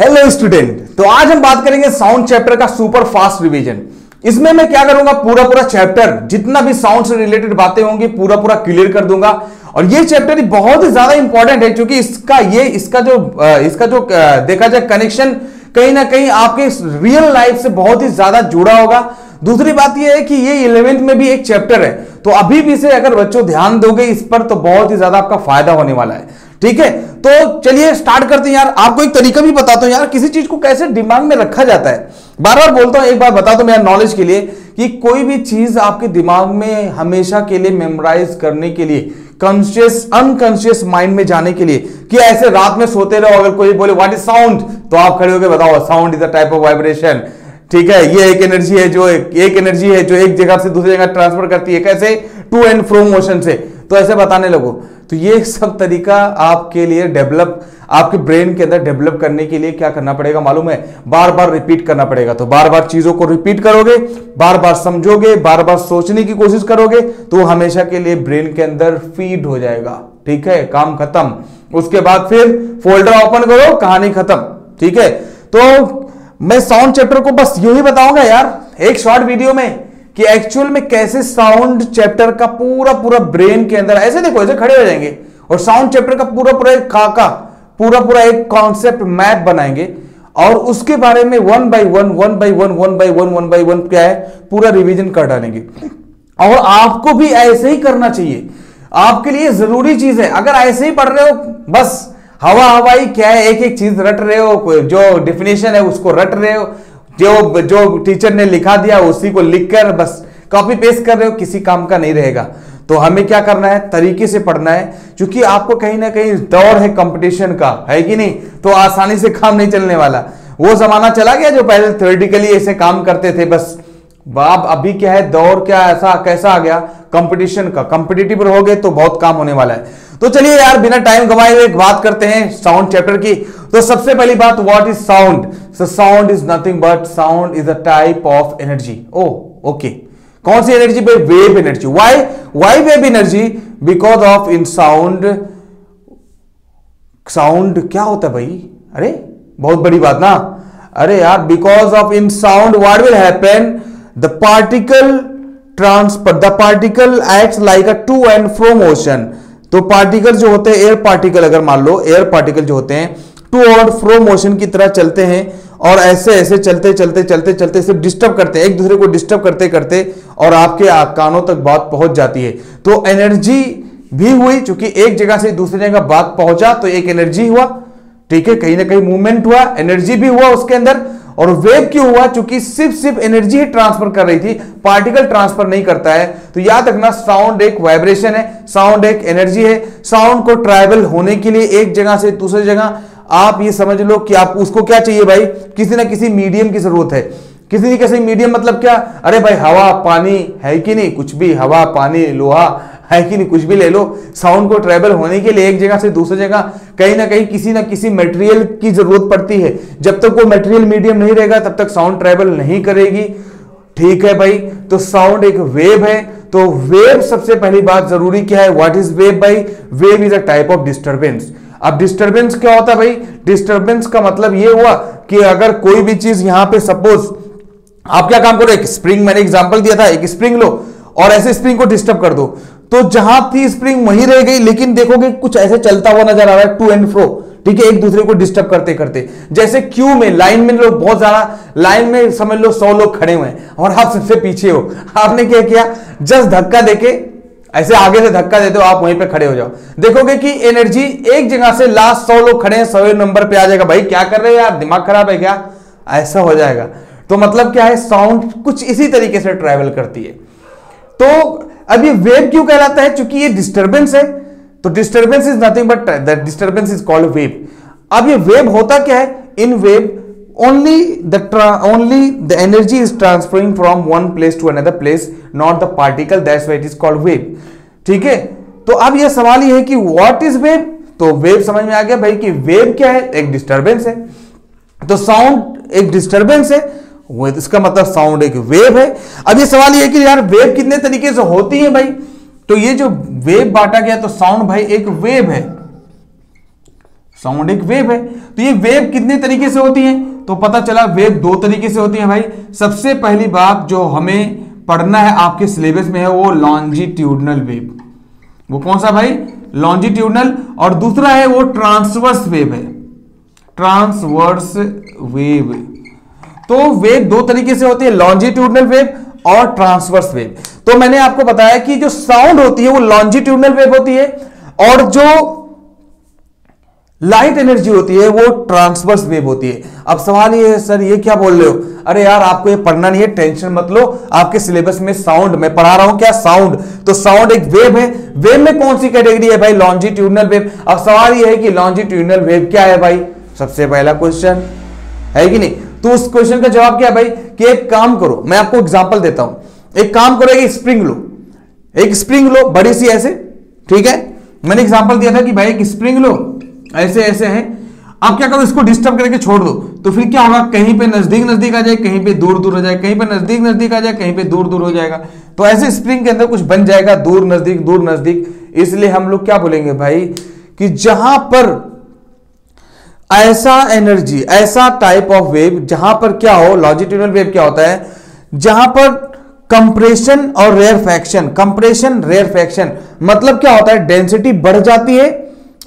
Hello student, तो आज हम बात करेंगे साउंड चैप्टर का सुपर फास्ट रिवीजन। इसमें मैं क्या करूंगा, पूरा चैप्टर जितना भी साउंड से रिलेटेड बातें होंगी पूरा क्लियर कर दूंगा। और ये चैप्टर बहुत ही ज्यादा इंपॉर्टेंट है क्योंकि इसका जो देखा जाए कनेक्शन कहीं ना कहीं आपके रियल लाइफ से बहुत ही ज्यादा जुड़ा होगा। दूसरी बात यह है कि ये 11th में भी एक चैप्टर है, तो अभी भी से अगर बच्चों ध्यान दोगे इस पर तो बहुत ही ज्यादा आपका फायदा होने वाला है। ठीक है, तो चलिए स्टार्ट करते हैं। यार आपको एक तरीका भी बताता हूं यार, किसी चीज को कैसे दिमाग में रखा जाता है। बार बार बोलता हूं, एक बार बता दो मेरा नॉलेज के लिए कि कोई भी चीज आपके दिमाग में हमेशा के लिए मेमोराइज करने के लिए, कॉन्शियस अनकॉन्शियस माइंड में जाने के लिए, कि ऐसे रात में सोते रहो अगर कोई बोले व्हाट इज साउंड, तो आप खड़े होकर बताओ sound is a type of vibration. ठीक है, ये एक एनर्जी है जो एक जगह से दूसरी जगह ट्रांसफर करती है। कैसे? टू एंड फ्रो मोशन से। तो ऐसे बताने लगो। तो ये सब तरीका आपके लिए आपके ब्रेन के अंदर डेवलप करने के लिए क्या करना पड़ेगा मालूम है? बार बार रिपीट करना पड़ेगा। तो बार बार चीजों को रिपीट करोगे, बार बार समझोगे, बार बार सोचने की कोशिश करोगे, तो हमेशा के लिए ब्रेन के अंदर फीड हो जाएगा। ठीक है, काम खत्म। उसके बाद फिर फोल्डर ओपन करो, कहानी खत्म। ठीक है, तो मैं साउंड चैप्टर को बस यही बताऊंगा यार एक शॉर्ट वीडियो में कि एक्चुअल में कैसे साउंड चैप्टर का पूरा ब्रेन के अंदर, ऐसे देखो ऐसे खड़े हो जाएंगे और साउंड चैप्टर का पूरा एक खाका, पूरा एक कॉन्सेप्ट मैप बनाएंगे और उसके बारे में वन बाय वन क्या है पूरा रिवीजन कर डालेंगे। और आपको भी ऐसे ही करना चाहिए, आपके लिए जरूरी चीज है। अगर ऐसे ही पढ़ रहे हो बस हवाई क्या है, एक चीज रट रहे हो, जो डिफिनेशन है उसको रट रहे हो, जो टीचर ने लिखा दिया उसी को लिखकर बस कॉपी पेस्ट कर रहे हो, किसी काम का नहीं रहेगा। तो हमें क्या करना है, तरीके से पढ़ना है, क्योंकि आपको कहीं ना कहीं दौर है कंपटीशन का, है कि नहीं? तो आसानी से काम नहीं चलने वाला। वो जमाना चला गया जो पहले थ्योरेटिकली ऐसे काम करते थे बस। बाप अभी क्या है, दौर क्या ऐसा कैसा आ गया कंपटीशन का। कंपिटिटिव रहोगे तो बहुत काम होने वाला है। तो चलिए यार बिना टाइम गंवाए हुए एक बात करते हैं साउंड चैप्टर की। तो सबसे पहली बात, what is sound? So sound is nothing but sound is a type of energy. Okay, कौन सी energy? Wave energy. Why wave energy? Because of in sound क्या होता है भाई? अरे बहुत बड़ी बात ना। अरे यार, because of in sound what will happen, the particle acts like a to and fro motion. तो पार्टिकल जो होते हैं, एयर पार्टिकल, अगर मान लो एयर पार्टिकल जो होते हैं टू और फ्रो मोशन की तरह चलते हैं और ऐसे चलते सिर्फ डिस्टर्ब करते हैं, एक दूसरे को डिस्टर्ब करते करते और आपके कानों तक बात पहुंच जाती है। तो एनर्जी भी हुई, क्योंकि एक जगह से दूसरी जगह बात पहुंचा तो एक एनर्जी हुआ। ठीक है, कहीं ना कहीं मूवमेंट हुआ, एनर्जी भी हुआ उसके अंदर। और वेव क्यों हुआ? क्योंकि सिर्फ एनर्जी ही ट्रांसफर कर रही थी, पार्टिकल ट्रांसफर नहीं करता है। तो याद रखना, साउंड एक वाइब्रेशन है, साउंड एक एनर्जी है। साउंड को ट्रैवल होने के लिए एक जगह से दूसरी जगह, आप ये समझ लो कि आप उसको क्या चाहिए भाई, किसी ना किसी मीडियम की जरूरत है। किसी न किसी मीडियम मतलब क्या? अरे भाई हवा पानी है कि नहीं, कुछ भी, हवा पानी लोहा है कि नहीं, कुछ भी ले लो। साउंड को ट्रैवल होने के लिए एक जगह से दूसरी जगह कहीं ना कहीं किसी ना किसी मटेरियल की जरूरत पड़ती है। जब तक वो मटेरियल मीडियम नहीं रहेगा तब तक साउंड ट्रैवल नहीं करेगी। ठीक है भाई, तो साउंड एक वेव है। तो वेव, सबसे पहली बात जरूरी क्या है, व्हाट इज वेव भाई? Wave is a type of disturbance. अब डिस्टर्बेंस क्या होता है भाई? डिस्टर्बेंस का मतलब यह हुआ कि अगर कोई भी चीज यहां पे सपोज आप क्या काम करो, एक स्प्रिंग, मैंने एग्जांपल दिया था, एक स्प्रिंग लो और ऐसे स्प्रिंग को डिस्टर्ब कर दो, तो जहां थी स्प्रिंग वहीं रह गई, लेकिन देखोगे कुछ ऐसे चलता हुआ नजर आ रहा है, टू एंड फ्रो। ठीक है, एक दूसरे को डिस्टर्ब करते करते। जैसे क्यू में, लाइन में लोग बहुत ज्यादा, लाइन में समझ लो 100 लोग खड़े हुए हैं और आप सबसे पीछे हो। आपने क्या किया, जस्ट धक्का देके ऐसे आगे से धक्का देते हो, आप वहीं पे खड़े हो जाओ। देखोगे कि एनर्जी एक जगह से लास्ट 100 लोग खड़े हैं, 100वें नंबर पे आ जाएगा। भाई क्या कर रहे हो यार, दिमाग खराब है क्या? ऐसा हो जाएगा। तो मतलब क्या है, साउंड कुछ इसी तरीके से ट्रैवल करती है। तो अब ये वेव क्यों कहलाता है? क्योंकि ये डिस्टर्बेंस है। तो disturbance is nothing but the disturbance is called wave. अब ये वेव होता क्या है? In wave only the energy is transferring from one place to another place, not the particle, that's why it is called wave. ठीक है, तो अब ये सवाल ये है कि what is wave? तो वेव समझ में आ गया भाई कि वेव क्या है, एक डिस्टर्बेंस है। तो साउंड एक डिस्टर्बेंस है, इसका मतलब साउंड एक वेव है। अब ये सवाल ये है कि यार वेव कितने तरीके से होती है भाई? तो ये जो वेव बांटा गया, तो साउंड भाई एक वेव है। साउंड एक वेव है। तो ये वेव कितने तरीके से होती है, तो पता चला वेव दो तरीके से होती है भाई। सबसे पहली बात जो हमें पढ़ना है आपके सिलेबस में है वो लॉन्जिट्यूडनल वेव। वो कौन सा भाई, लॉन्जिट्यूडनल। और दूसरा है वो ट्रांसवर्स वेव है, ट्रांसवर्स वेव। तो वेव दो तरीके से होती है, लॉन्जिट्यूडनल वेव और ट्रांसवर्स वेव। तो मैंने आपको बताया कि जो साउंड होती है वो लॉन्जिट्यूडनल वेव होती है और जो लाइट एनर्जी होती है वो ट्रांसवर्स वेव होती है। अब सवाल ये है सर ये क्या बोल रहे हो, अरे यार आपको ये पढ़ना नहीं है, टेंशन मत लो, आपके सिलेबस में साउंड मैं पढ़ा रहा हूं क्या, साउंड। तो साउंड एक वेव है, वेव में कौन सी कैटेगरी है भाई, लॉन्जिट्यूडनल वेव। अब सवाल ये है कि लॉन्जिट्यूडनल वेव क्या है भाई, सबसे पहला क्वेश्चन है कि नहीं। तो उस क्वेश्चन का जवाब क्या है भाई कि एक काम करो, मैं आपको एग्जांपल देता हूं, एक काम करो, एक स्प्रिंग लो, एक स्प्रिंग लो बड़ी सी ऐसे, ठीक है। मैंने एग्जांपल दिया था कि भाई एक स्प्रिंग लो, ऐसे ऐसे है, आप क्या करो इसको डिस्टर्ब करके छोड़ दो, तो फिर क्या होगा, कहीं पे नजदीक नजदीक आ जाए, कहीं पे दूर दूर हो जाए, कहीं पे नजदीक नजदीक आ जाए, कहीं पे दूर दूर हो जाएगा। तो ऐसे स्प्रिंग के अंदर कुछ बन जाएगा, दूर नजदीक। इसलिए हम लोग क्या बोलेंगे भाई कि जहां पर ऐसा एनर्जी, ऐसा टाइप ऑफ वेव जहां पर क्या हो, लॉन्जिट्यूडनल वेव क्या होता है, जहां पर कंप्रेशन और रेयरफैक्शन, कंप्रेशन रेयरफैक्शन मतलब क्या होता है, डेंसिटी बढ़ जाती है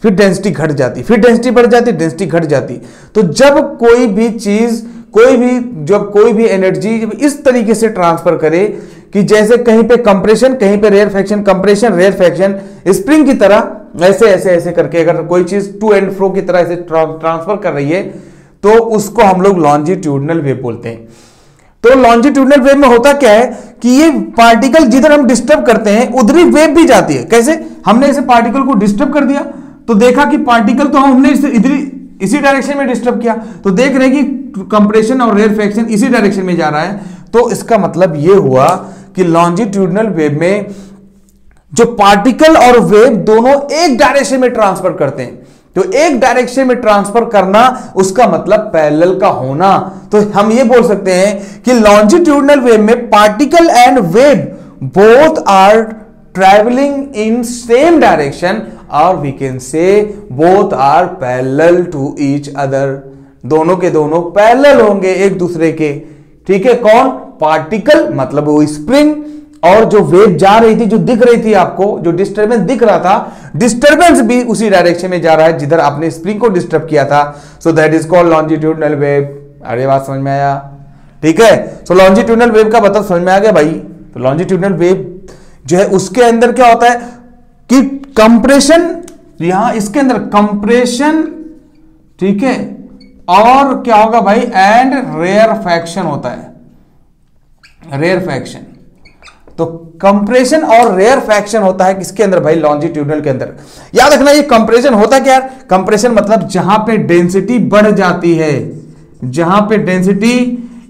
फिर डेंसिटी घट जाती, फिर डेंसिटी बढ़ जाती, डेंसिटी घट जाती। तो जब कोई भी चीज, जब कोई भी एनर्जी जब इस तरीके से ट्रांसफर करे कि जैसे कहीं पे कंप्रेशन, कहीं पे रेयरफैक्शन, कंप्रेशन रेयरफैक्शन, स्प्रिंग की तरह ऐसे ऐसे ऐसे करके अगर कोई चीज टू एंड फ्रो की तरह ऐसे ट्रांसफर कर रही है तो उसको हम लोग लॉन्जिट्यूडनल वेव बोलते हैं। तो लॉन्जिट्यूडनल वेव में होता क्या है कि ये पार्टिकल जिधर हम डिस्टर्ब करते हैं उधर ही वेव भी जाती है। कैसे, हमने इसे पार्टिकल को डिस्टर्ब कर दिया तो देखा कि पार्टिकल तो हमने इधर इसी डायरेक्शन में डिस्टर्ब किया, तो देख रहे हैं कि कंप्रेशन और रेयरफैक्शन इसी डायरेक्शन में जा रहा है। तो इसका मतलब यह हुआ कि लॉन्जिट्यूडनल वेव में जो पार्टिकल और वेव दोनों एक डायरेक्शन में ट्रांसफर करते हैं, तो एक डायरेक्शन में ट्रांसफर करना उसका मतलब पैरेलल का होना। तो हम ये बोल सकते हैं कि लॉन्जिट्यूडनल वेव में particle and wave both are travelling in same direction और we can say both are parallel to each other. दोनों के दोनों पैरेलल होंगे एक दूसरे के, ठीक है। कौन, पार्टिकल मतलब वो स्प्रिंग, और जो वेव जा रही थी, जो दिख रही थी आपको, जो डिस्टर्बेंस दिख रहा था, डिस्टर्बेंस भी उसी डायरेक्शन में जा रहा है जिधर आपने स्प्रिंग को डिस्टर्ब किया था। So that is called longitudinal wave. अरे बात समझ में आया, ठीक है। सो लॉन्जिट्यूडनल वेव का मतलब समझ में आ गया भाई। तो लॉन्जिट्यूडनल वेव जो है उसके अंदर क्या होता है कि कंप्रेशन, यहां इसके अंदर कंप्रेशन, ठीक है, और क्या होगा भाई, एंड रेयरफैक्शन होता है, रेयरफैक्शन। तो कंप्रेशन और रेयरफैक्शन होता है किसके अंदर भाई, लॉन्जिट्यूडनल के अंदर। याद रखना ये कंप्रेशन होता क्या है, कंप्रेशन मतलब जहां पे डेंसिटी बढ़ जाती है, जहां पे डेंसिटी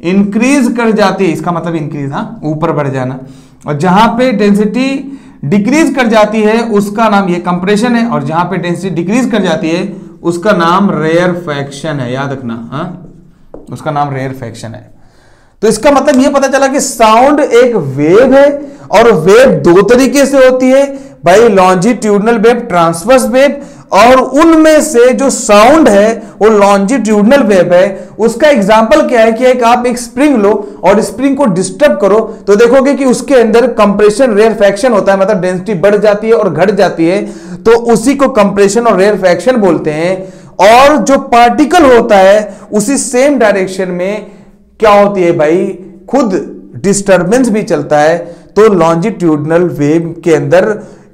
इंक्रीज कर जाती है, इसका मतलब इंक्रीज, हाँ, ऊपर बढ़ जाना। और जहां पे डेंसिटी डिक्रीज कर जाती है उसका नाम ये कंप्रेशन है, और जहां पे डेंसिटी डिक्रीज कर जाती है उसका नाम रेयरफैक्शन है। याद रखना, हाँ, उसका नाम रेयरफैक्शन है। तो इसका मतलब यह पता चला कि साउंड एक वेव है, और वेव दो तरीके से होती है भाई, लॉन्जिट्यूडनल वेव, ट्रांसवर्स वेव। और उनमें से जो साउंड है वो लॉन्जिट्यूडनल वेव है। उसका एग्जांपल क्या है कि आप एक स्प्रिंग लो और स्प्रिंग को डिस्टर्ब करो तो देखोगे कि उसके अंदर कंप्रेशन रेयरफैक्शन होता है, मतलब डेंसिटी बढ़ जाती है और घट जाती है, तो उसी को कंप्रेशन और रेयरफैक्शन बोलते हैं। और जो पार्टिकल होता है उसी सेम डायरेक्शन में क्या होती है भाई, खुद डिस्टर्बेंस भी चलता है। तो लॉन्जिट्यूडनल वेव के अंदर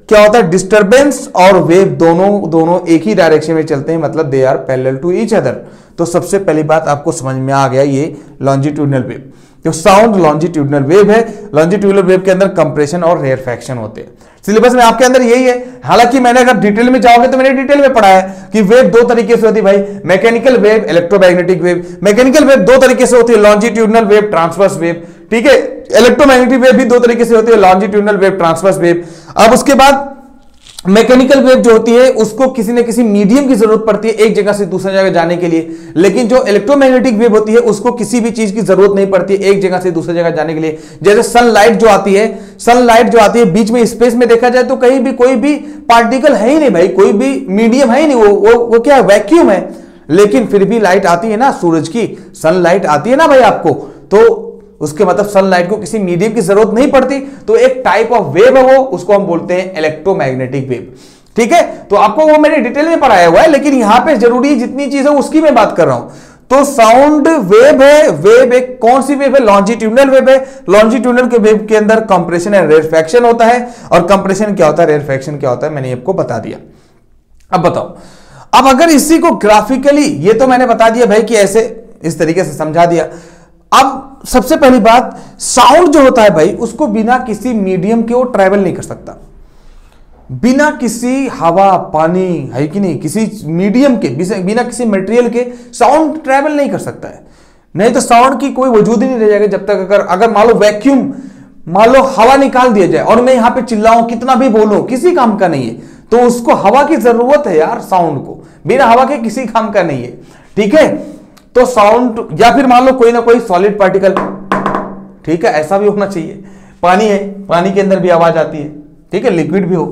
क्या होता है, डिस्टर्बेंस और वेव दोनों एक ही डायरेक्शन में चलते हैं, मतलब they are parallel to each other. तो सबसे पहली बात आपको समझ में आ गया ये लॉन्जिट्यूडनल वेव। तो साउंड लॉन्जिट्यूडनल वेव है। लॉन्जिट्यूडनल वेव के अंदर कंप्रेशन और रेयरफैक्शन होते हैं। सिलेबस में आपके अंदर यही है। हालांकि मैंने अगर डिटेल में जाओगे तो मैंने डिटेल में पढ़ा है कि वेव दो तरीके से होती है भाई, mechanical wave, electromagnetic wave. Mechanical wave दो तरीके से होती है, लॉन्जिट्यूडनल वेव, ट्रांसवर्स वेव, ठीक है। इलेक्ट्रोमैग्नेटिक वेव भी दो तरीके से होती है, लॉन्जिट्यूडनल वेव, ट्रांसवर्स वेव। अब उसके बाद मैकेनिकल वेव जो होती है उसको किसी न किसी मीडियम की जरूरत पड़ती है एक जगह से दूसरी जगह जाने के लिए, लेकिन जो इलेक्ट्रोमैग्नेटिक वेव होती है उसको किसी भी चीज की जरूरत नहीं पड़ती है एक जगह से दूसरी जगह जाने के लिए। जैसे सनलाइट जो आती है, सनलाइट जो आती है बीच में स्पेस में देखा जाए तो कहीं भी कोई भी पार्टिकल है ही नहीं भाई, कोई भी मीडियम है ही नहीं, वो क्या है, वैक्यूम है, लेकिन फिर भी लाइट आती है ना, सूरज की सनलाइट आती है ना भाई आपको, तो उसके मतलब सनलाइट को किसी मीडियम की जरूरत नहीं पड़ती, तो एक टाइप ऑफ वेव है वो, उसको हम बोलते हैं इलेक्ट्रोमैग्नेटिक वेव। ठीक है, तो आपको वो मैंने डिटेल में पढ़ाया हुआ है, लेकिन यहां पे जरूरी जितनी चीज है उसकी मैं बात कर रहा हूं। तो साउंड वेव है, वेव एक कौन सी वेव है, लॉन्जिट्यूडनल वेव है। लॉन्जिट्यूडनल के वेव के अंदर कंप्रेशन एंड रेरफैक्शन होता है, और कंप्रेशन क्या होता है, रेरफैक्शन क्या होता है, मैंने आपको बता दिया। अब बताओ, अब अगर इसी को ग्राफिकली, ये तो मैंने बता दिया भाई कि ऐसे इस तरीके से समझा दिया। अब सबसे पहली बात, साउंड जो होता है भाई उसको बिना किसी मीडियम के वो ट्रैवल नहीं कर सकता, बिना किसी हवा पानी है कि नहीं, किसी मीडियम के, बिना किसी मटेरियल के साउंड ट्रैवल नहीं कर सकता है। नहीं तो साउंड की कोई वजूद ही नहीं रह जाएगा जब तक अगर मान लो वैक्यूम, मान लो हवा निकाल दिया जाए और मैं यहां पे चिल्लाऊं, कितना भी बोलूं, किसी काम का नहीं है, तो उसको हवा की जरूरत है यार, साउंड को बिना हवा के किसी काम का नहीं है। ठीक है, तो साउंड, या फिर मान लो कोई ना कोई सॉलिड पार्टिकल, ठीक है, ऐसा भी होना चाहिए। पानी है, पानी के अंदर भी आवाज आती है, ठीक है, लिक्विड भी हो,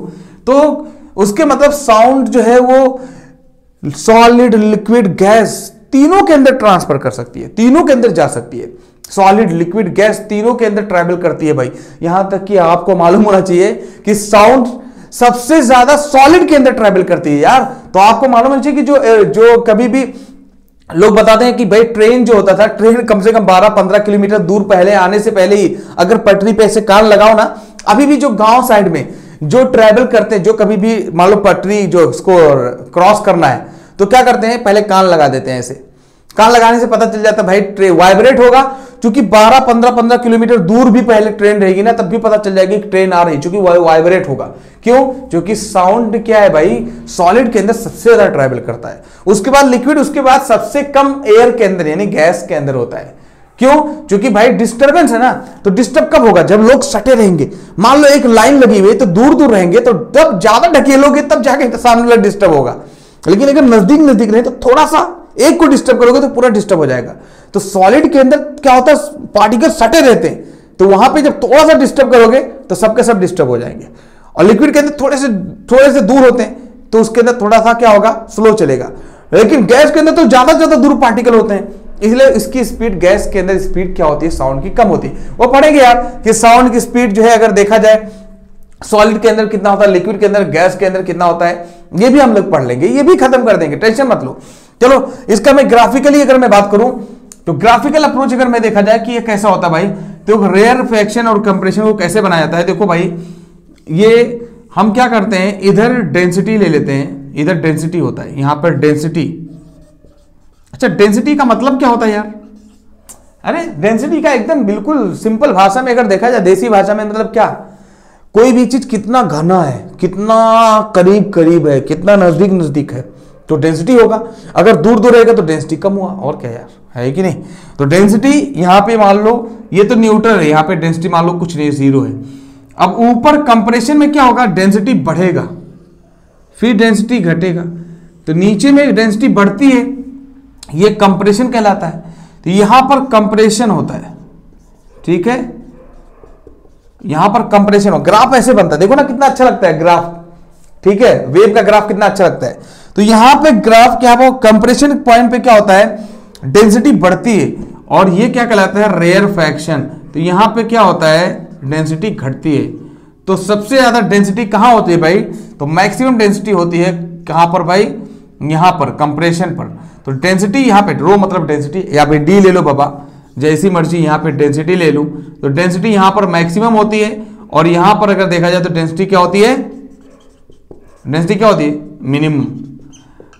तो उसके मतलब साउंड जो है वो सॉलिड लिक्विड गैस तीनों के अंदर ट्रांसफर कर सकती है, तीनों के अंदर जा सकती है, सॉलिड लिक्विड गैस तीनों के अंदर ट्रैवल करती है भाई। यहां तक कि आपको मालूम होना चाहिए कि साउंड सबसे ज्यादा सॉलिड के अंदर ट्रैवल करती है यार। तो आपको मालूम होना चाहिए कि जो कभी भी लोग बताते हैं कि भाई ट्रेन जो होता था, ट्रेन कम से कम 12-15 किलोमीटर दूर पहले आने से पहले ही अगर पटरी पे ऐसे कान लगाओ ना, अभी भी जो गांव साइड में जो ट्रैवल करते हैं, जो कभी भी मान लो पटरी जो उसको क्रॉस करना है, तो क्या करते हैं, पहले कान लगा देते हैं। ऐसे कान लगाने से पता चल जाता है भाई ट्रेन वाइब्रेट होगा, क्योंकि 12-15 किलोमीटर दूर भी पहले ट्रेन रहेगी ना, तब भी पता चल जाएगी कि ट्रेन आ रही, क्योंकि वाइब्रेट होगा। क्यों? क्योंकि साउंड क्या है भाई, सॉलिड के अंदर सबसे ज्यादा ट्रैवल करता है, उसके बाद लिक्विड, उसके बाद सबसे कम एयर के अंदर यानी गैस के अंदर होता है। क्यों? क्योंकि भाई डिस्टर्बेंस है ना, तो डिस्टर्ब कब होगा, जब लोग सटे रहेंगे। मान लो एक लाइन लगी हुई है तो दूर दूर रहेंगे, तो जब ज्यादा ढकेलोगे तब जाके सामने वाला डिस्टर्ब होगा, लेकिन अगर नजदीक नजदीक रहे तो थोड़ा सा एक को डिस्टर्ब करोगे तो पूरा डिस्टर्ब हो जाएगा। तो सॉलिड के अंदर क्या होता है, पार्टिकल सटे रहते हैं, तो वहां पे जब थोड़ा सा डिस्टर्ब करोगे तो सबके सब डिस्टर्ब हो जाएंगे। और लिक्विड के अंदर थोड़े से दूर होते हैं, तो उसके अंदर थोड़ा सा क्या होगा, स्लो चलेगा। लेकिन गैस के अंदर तो ज्यादा दूर पार्टिकल होते हैं, इसलिए इसकी स्पीड, गैस के अंदर स्पीड क्या होती है, साउंड की कम होती है। वो पढ़ेंगे यार कि साउंड की स्पीड जो है अगर देखा जाए सॉलिड के अंदर कितना होता है, लिक्विड के अंदर, गैस के अंदर कितना होता है, ये भी हम लोग पढ़ लेंगे, ये भी खत्म कर देंगे, टेंशन मत लो। चलो इसका मैं ग्राफिकली अगर मैं बात करूं तो ग्राफिकल अप्रोच अगर मैं देखा जाए कि ये कैसा होता है भाई, तो रेयरफैक्शन और कंप्रेशन को कैसे बनाया जाता है। देखो भाई, ये हम क्या करते हैं, इधर डेंसिटी ले लेते हैं, इधर डेंसिटी होता है, यहां पर डेंसिटी। अच्छा, डेंसिटी का मतलब क्या होता है यार? अरे डेंसिटी का एकदम बिल्कुल सिंपल भाषा में अगर देखा जाए, देसी भाषा में, मतलब क्या, कोई भी चीज कितना घना है, कितना करीब करीब है, कितना नजदीक नजदीक है, तो डेंसिटी होगा। अगर दूर दूर रहेगा तो डेंसिटी कम हुआ, और क्या यार, है कि नहीं। तो डेंसिटी यहां पे मान लो ये तो न्यूट्रल है, यहां पे डेंसिटी मान लो कुछ नहीं, जीरो है। अब ऊपर कंप्रेशन में क्या होगा, डेंसिटी बढ़ेगा, फिर डेंसिटी घटेगा, तो नीचे में डेंसिटी बढ़ती है, ये कंप्रेशन कहलाता है। तो यहां पर कंप्रेशन होता है, ठीक है, यहां पर कंप्रेशन हो, ग्राफ ऐसे बनता है, देखो ना कितना अच्छा लगता है ग्राफ, ठीक है, वेव का ग्राफ कितना अच्छा लगता है। तो यहां पे ग्राफ क्या है, कंप्रेशन पॉइंट पे क्या होता है, डेंसिटी बढ़ती है, और ये क्या कहलाता है, रेयरफैक्शन। तो यहां पे क्या होता है, डेंसिटी घटती है। तो सबसे ज्यादा डेंसिटी कहां होती है भाई, तो मैक्सिमम डेंसिटी होती है कहां पर भाई, यहां पर कंप्रेशन पर। तो डेंसिटी यहां पे, रो मतलब डेंसिटी, या पे डी ले लो बाबा, जैसी मर्जी यहां पे डेंसिटी ले लूं, तो डेंसिटी यहां पर मैक्सिमम होती है, और यहां पर अगर देखा जाए तो डेंसिटी क्या होती है, डेंसिटी क्या होती है, मिनिमम।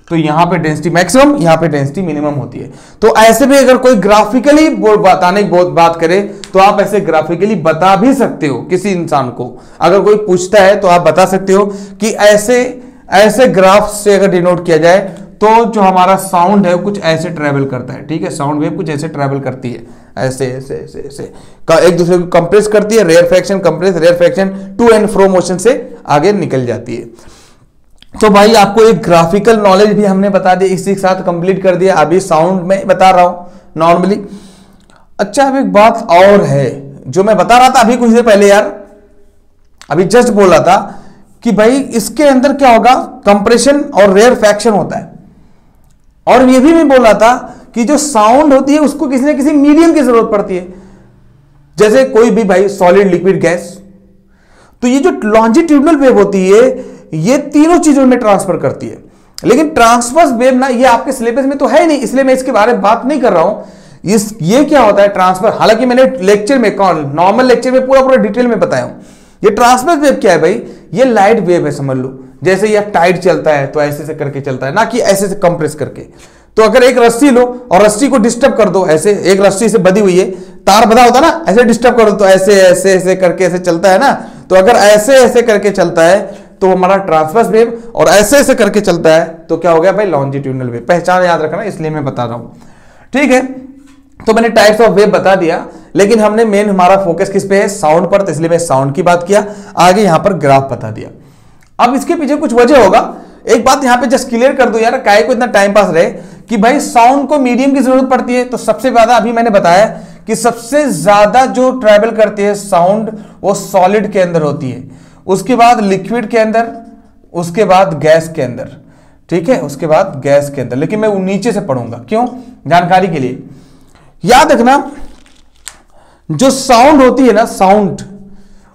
तो यहां पे डेंसिटी मैक्सिमम, यहां पे डेंसिटी मिनिमम होती है। तो ऐसे भी अगर कोई ग्राफिकली बताने की बात करे तो आप ऐसे ग्राफिकली बता भी सकते हो किसी इंसान को, अगर कोई पूछता है तो आप बता सकते हो कि ऐसे ग्राफ से अगर डिनोट किया जाए तो जो हमारा साउंड है कुछ ऐसे ट्रेवल करता है, ठीक है, साउंड वेव कुछ ऐसे ट्रेवल करती है, ऐसे ऐसे ऐसे ऐसे एक दूसरे को कंप्रेस करती है, rarefaction compress, rarefaction to and fro motion से आगे निकल जाती है। तो भाई आपको एक ग्राफिकल नॉलेज भी हमने बता दिया, इसी के साथ कंप्लीट कर दिया। अभी साउंड में बता रहा हूं नॉर्मली। अच्छा, अब एक बात और है जो मैं बता रहा था अभी कुछ देर पहले यार, अभी जस्ट बोल रहा था कि भाई इसके अंदर क्या होगा, कंप्रेशन और रेयरफैक्शन होता है। और ये भी मैं बोल रहा था कि जो साउंड होती है उसको किसी न किसी मीडियम की जरूरत पड़ती है, जैसे कोई भी भाई सॉलिड, लिक्विड, गैस। तो ये जो लॉन्जिट्यूडनल वेव होती है ये तीनों चीजों में ट्रांसफर करती है। लेकिन ट्रांसवर्स वेव ना ये आपके सिलेबस में तो है नहीं, इसलिए मैं इसके बारे में बात नहीं कर रहा हूं। ये क्या होता है ट्रांसफर, हालांकि मैंने लेक्चर में, नॉर्मल लेक्चर में पूरा डिटेल में बताया हूं। ये ट्रांसवर्स वेव क्या है भाई, ये लाइट वेव है समझ लो। जैसे ये टाइट चलता है तो ऐसे से करके चलता है, ना कि ऐसे से कंप्रेस करके। तो अगर एक रस्सी लो और रस्सी को डिस्टर्ब कर दो, ऐसे एक रस्सी से बंधी हुई है, तार बंधा होता ना, ऐसे डिस्टर्ब कर दो तो ऐसे ऐसे ऐसे करके ऐसे चलता है ना। तो अगर ऐसे ऐसे करके चलता है तो हमारा ट्रांसवर्स वेव, और ऐसे ऐसे करके चलता है तो क्या हो गया भाई, लॉन्जिट्यूडनल वेव। पहचान याद रखना, इसलिए मैं बता रहा हूं, ठीक है। तो मैंने टाइप्स ऑफ वेव बता दिया, लेकिन हमने मेन हमारा फोकस किस पे है, साउंड पर, तो इसलिए मैं साउंड की बात किया। आगे यहां पर ग्राफ बता दिया। अब इसके पीछे कुछ वजह होगा, एक बात यहां पे जस्ट क्लियर कर दो यार, काहे को इतना टाइम पास रहे कि भाई साउंड को मीडियम की जरूरत पड़ती है। तो सबसे ज्यादा अभी मैंने बताया कि सबसे ज्यादा जो ट्रैवल करती है साउंड वो सॉलिड के अंदर होती है, उसके बाद लिक्विड के अंदर, उसके बाद गैस के अंदर, ठीक है, उसके बाद गैस के अंदर। लेकिन मैं नीचे से पढ़ूंगा, क्यों, जानकारी के लिए। याद रखना जो साउंड होती है ना, साउंड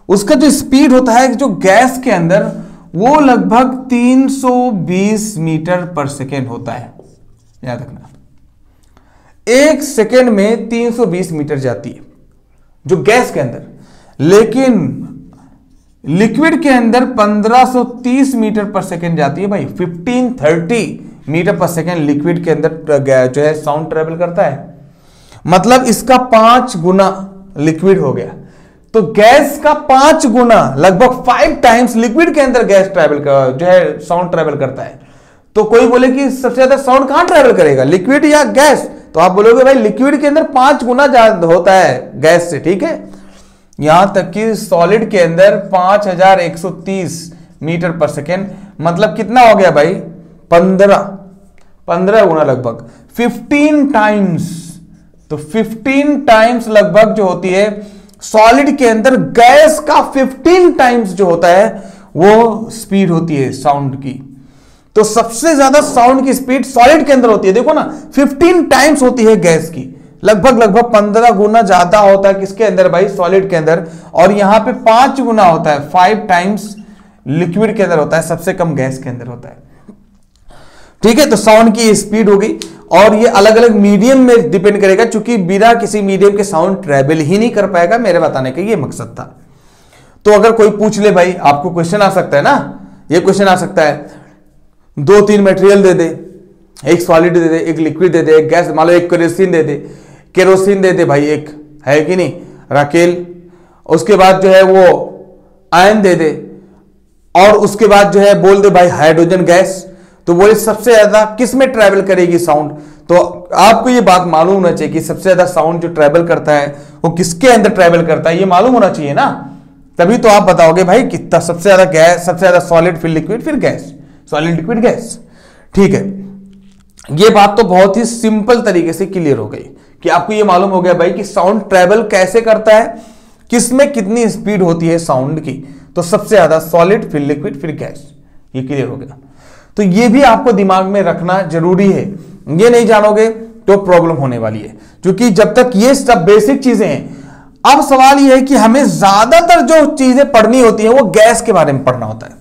उसका जो स्पीड होता है जो गैस के अंदर, वो लगभग 320 मीटर पर सेकेंड होता है। याद रखना, एक सेकेंड में 320 मीटर जाती है जो गैस के अंदर, लेकिन लिक्विड के अंदर 1530 मीटर पर सेकेंड जाती है भाई। 1530 मीटर पर सेकेंड लिक्विड के अंदर जो है साउंड ट्रेवल करता है, मतलब इसका 5 गुना लिक्विड हो गया। तो गैस का 5 गुना, लगभग 5 टाइम्स लिक्विड के अंदर गैस ट्रैवल जो है साउंड ट्रैवल करता है। तो कोई बोले कि सबसे ज्यादा साउंड कहां ट्रैवल करेगा, लिक्विड या गैस, तो आप बोलोगे भाई लिक्विड के अंदर 5 गुना ज्यादा होता है गैस से, ठीक है। यहां तक कि सॉलिड के अंदर 5130 मीटर पर सेकेंड, मतलब कितना हो गया भाई, 15 गुना, लगभग 15 टाइम्स। तो 15 टाइम्स लगभग जो होती है सॉलिड के अंदर, गैस का 15 टाइम्स जो होता है वो स्पीड होती है साउंड की। तो सबसे ज्यादा साउंड की स्पीड सॉलिड के अंदर होती है, देखो ना 15 टाइम्स होती है गैस की, लगभग 15 गुना ज्यादा होता है किसके अंदर भाई, सॉलिड के अंदर। और यहां पे 5 गुना होता है, 5 टाइम्स लिक्विड के अंदर होता है, सबसे कम गैस के अंदर होता है, ठीक है। तो साउंड की स्पीड हो गई, और ये अलग अलग मीडियम में डिपेंड करेगा, क्योंकि बिना किसी मीडियम के साउंड ट्रेवल ही नहीं कर पाएगा, मेरे बताने का ये मकसद था। तो अगर कोई पूछ ले भाई, आपको क्वेश्चन आ सकता है ना, ये क्वेश्चन आ सकता है, 2-3 मटेरियल दे दे, एक सॉलिड दे दे, एक लिक्विड दे दे, एक गैस, मान लो एक केरोसिन दे दे भाई, एक है कि नहीं, राकेल, उसके बाद जो है वो आयन दे दे, और उसके बाद जो है बोल दे भाई हाइड्रोजन गैस, तो बोले सबसे ज्यादा किस में ट्रैवल करेगी साउंड। तो आपको ये बात मालूम होना चाहिए कि सबसे ज्यादा साउंड जो ट्रैवल करता है वो किसके अंदर ट्रैवल करता है, ये मालूम होना चाहिए ना, तभी तो आप बताओगे भाई कितना, सबसे ज्यादा गैस, सबसे ज्यादा सॉलिड, फिर लिक्विड, फिर गैस, सॉलिड, लिक्विड, गैस, ठीक है। ये बात तो बहुत ही सिंपल तरीके से क्लियर हो गई कि आपको ये मालूम हो गया भाई कि साउंड ट्रैवल कैसे करता है, किसमें कितनी स्पीड होती है साउंड की। तो सबसे ज्यादा सॉलिड, फिर लिक्विड, फिर गैस, ये क्लियर हो गया। तो ये भी आपको दिमाग में रखना जरूरी है, ये नहीं जानोगे तो प्रॉब्लम होने वाली है, क्योंकि जब तक ये सब बेसिक चीजें हैं। अब सवाल ये है कि हमें ज्यादातर जो चीजें पढ़नी होती है वो गैस के बारे में पढ़ना होता है।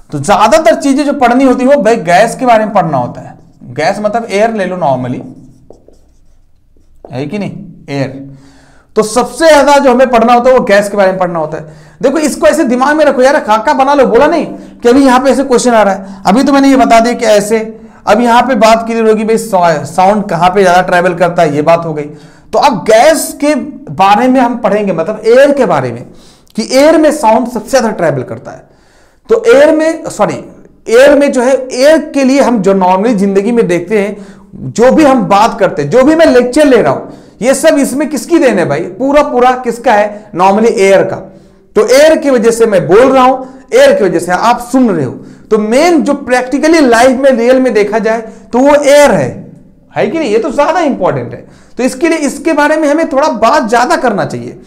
तो ज्यादातर चीजें जो पढ़नी होती है वो भाई गैस के बारे में पढ़ना होता है। गैस मतलब एयर ले लो नॉर्मली, है कि नहीं, एयर। तो सबसे ज्यादा जो हमें पढ़ना होता है वो गैस के बारे में पढ़ना होता है। देखो इसको ऐसे दिमाग में रखो यार, खाका बना लो, बोला नहीं कि अभी यहां पे ऐसे क्वेश्चन आ रहा है, अभी तो मैंने ये बता दिया कि ऐसे। अब यहां पे बात क्लियर होगी भाई साउंड कहां पे ज्यादा ट्रैवल करता है, ये बात हो गई। तो अब गैस के बारे में हम पढ़ेंगे, मतलब एयर के बारे में, कि एयर में साउंड सबसे ज्यादा ट्रैवल करता है। तो एयर में जो है, एयर के लिए हम जो नॉर्मली जिंदगी में देखते हैं, जो भी हम बात करते हैं, जो भी मैं लेक्चर ले रहा हूं, ये सब इसमें किसकी देन है भाई, पूरा किसका है, नॉर्मली एयर का। तो एयर की वजह से मैं बोल रहा हूं, एयर की वजह से आप सुन रहे हो। तो मेन जो प्रैक्टिकली लाइफ में रियल में देखा जाए तो वो एयर है कि नहीं? ये तो ज्यादा इंपॉर्टेंट है। तो इसके लिए इसके बारे में हमें थोड़ा बात ज्यादा करना चाहिए।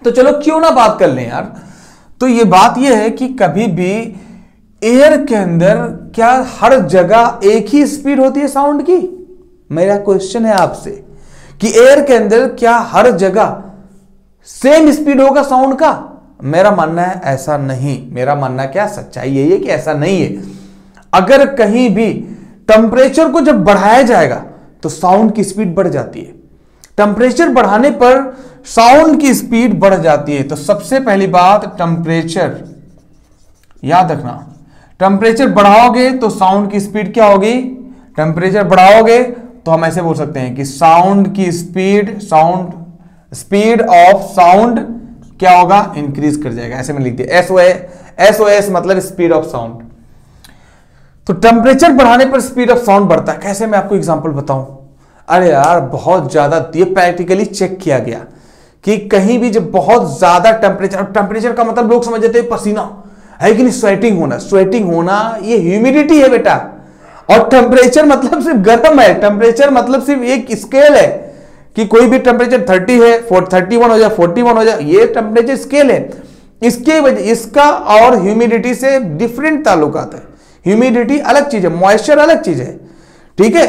तो चलो क्यों ना बात कर लें यार। तो ये बात ये है कि कभी भी एयर के अंदर क्या हर जगह एक ही स्पीड होती है साउंड की? मेरा क्वेश्चन है आपसे कि एयर के अंदर क्या हर जगह सेम स्पीड होगा साउंड का? मेरा मानना है ऐसा नहीं। मेरा मानना क्या सच्चाई यही है कि ऐसा नहीं है। अगर कहीं भी टेंपरेचर को जब बढ़ाया जाएगा तो साउंड की स्पीड बढ़ जाती है। टेंपरेचर बढ़ाने पर साउंड की स्पीड बढ़ जाती है। तो सबसे पहली बात, टेंपरेचर याद रखना, टेंपरेचर बढ़ाओगे तो साउंड की स्पीड क्या होगी? टेंपरेचर बढ़ाओगे तो हम ऐसे बोल सकते हैं कि साउंड की स्पीड ऑफ साउंड क्या होगा? इंक्रीज कर जाएगा। ऐसे में लिख दिया SOS मतलब स्पीड ऑफ साउंड। तो टेंपरेचर बढ़ाने पर स्पीड ऑफ साउंड बढ़ता है। कैसे? मैं आपको एग्जांपल बताऊं। अरे यार बहुत ज्यादा, ये प्रैक्टिकली चेक किया गया कि कहीं भी जब बहुत ज्यादा टेंपरेचर का मतलब लोग समझ जाते हैं पसीना है कि नहीं, स्वेटिंग होना ये ह्यूमिडिटी है बेटा। और टेंपरेचर मतलब सिर्फ गर्म है, टेंपरेचर मतलब सिर्फ एक स्केल है कि कोई भी टेंपरेचर 30 है 31 हो जाए 41 हो जाए, ये टेंपरेचर स्केल है। इसके वजह इसका और ह्यूमिडिटी से डिफरेंट ताल्लुकात है। ह्यूमिडिटी अलग चीज है, मॉइस्चर अलग चीज है, ठीक है।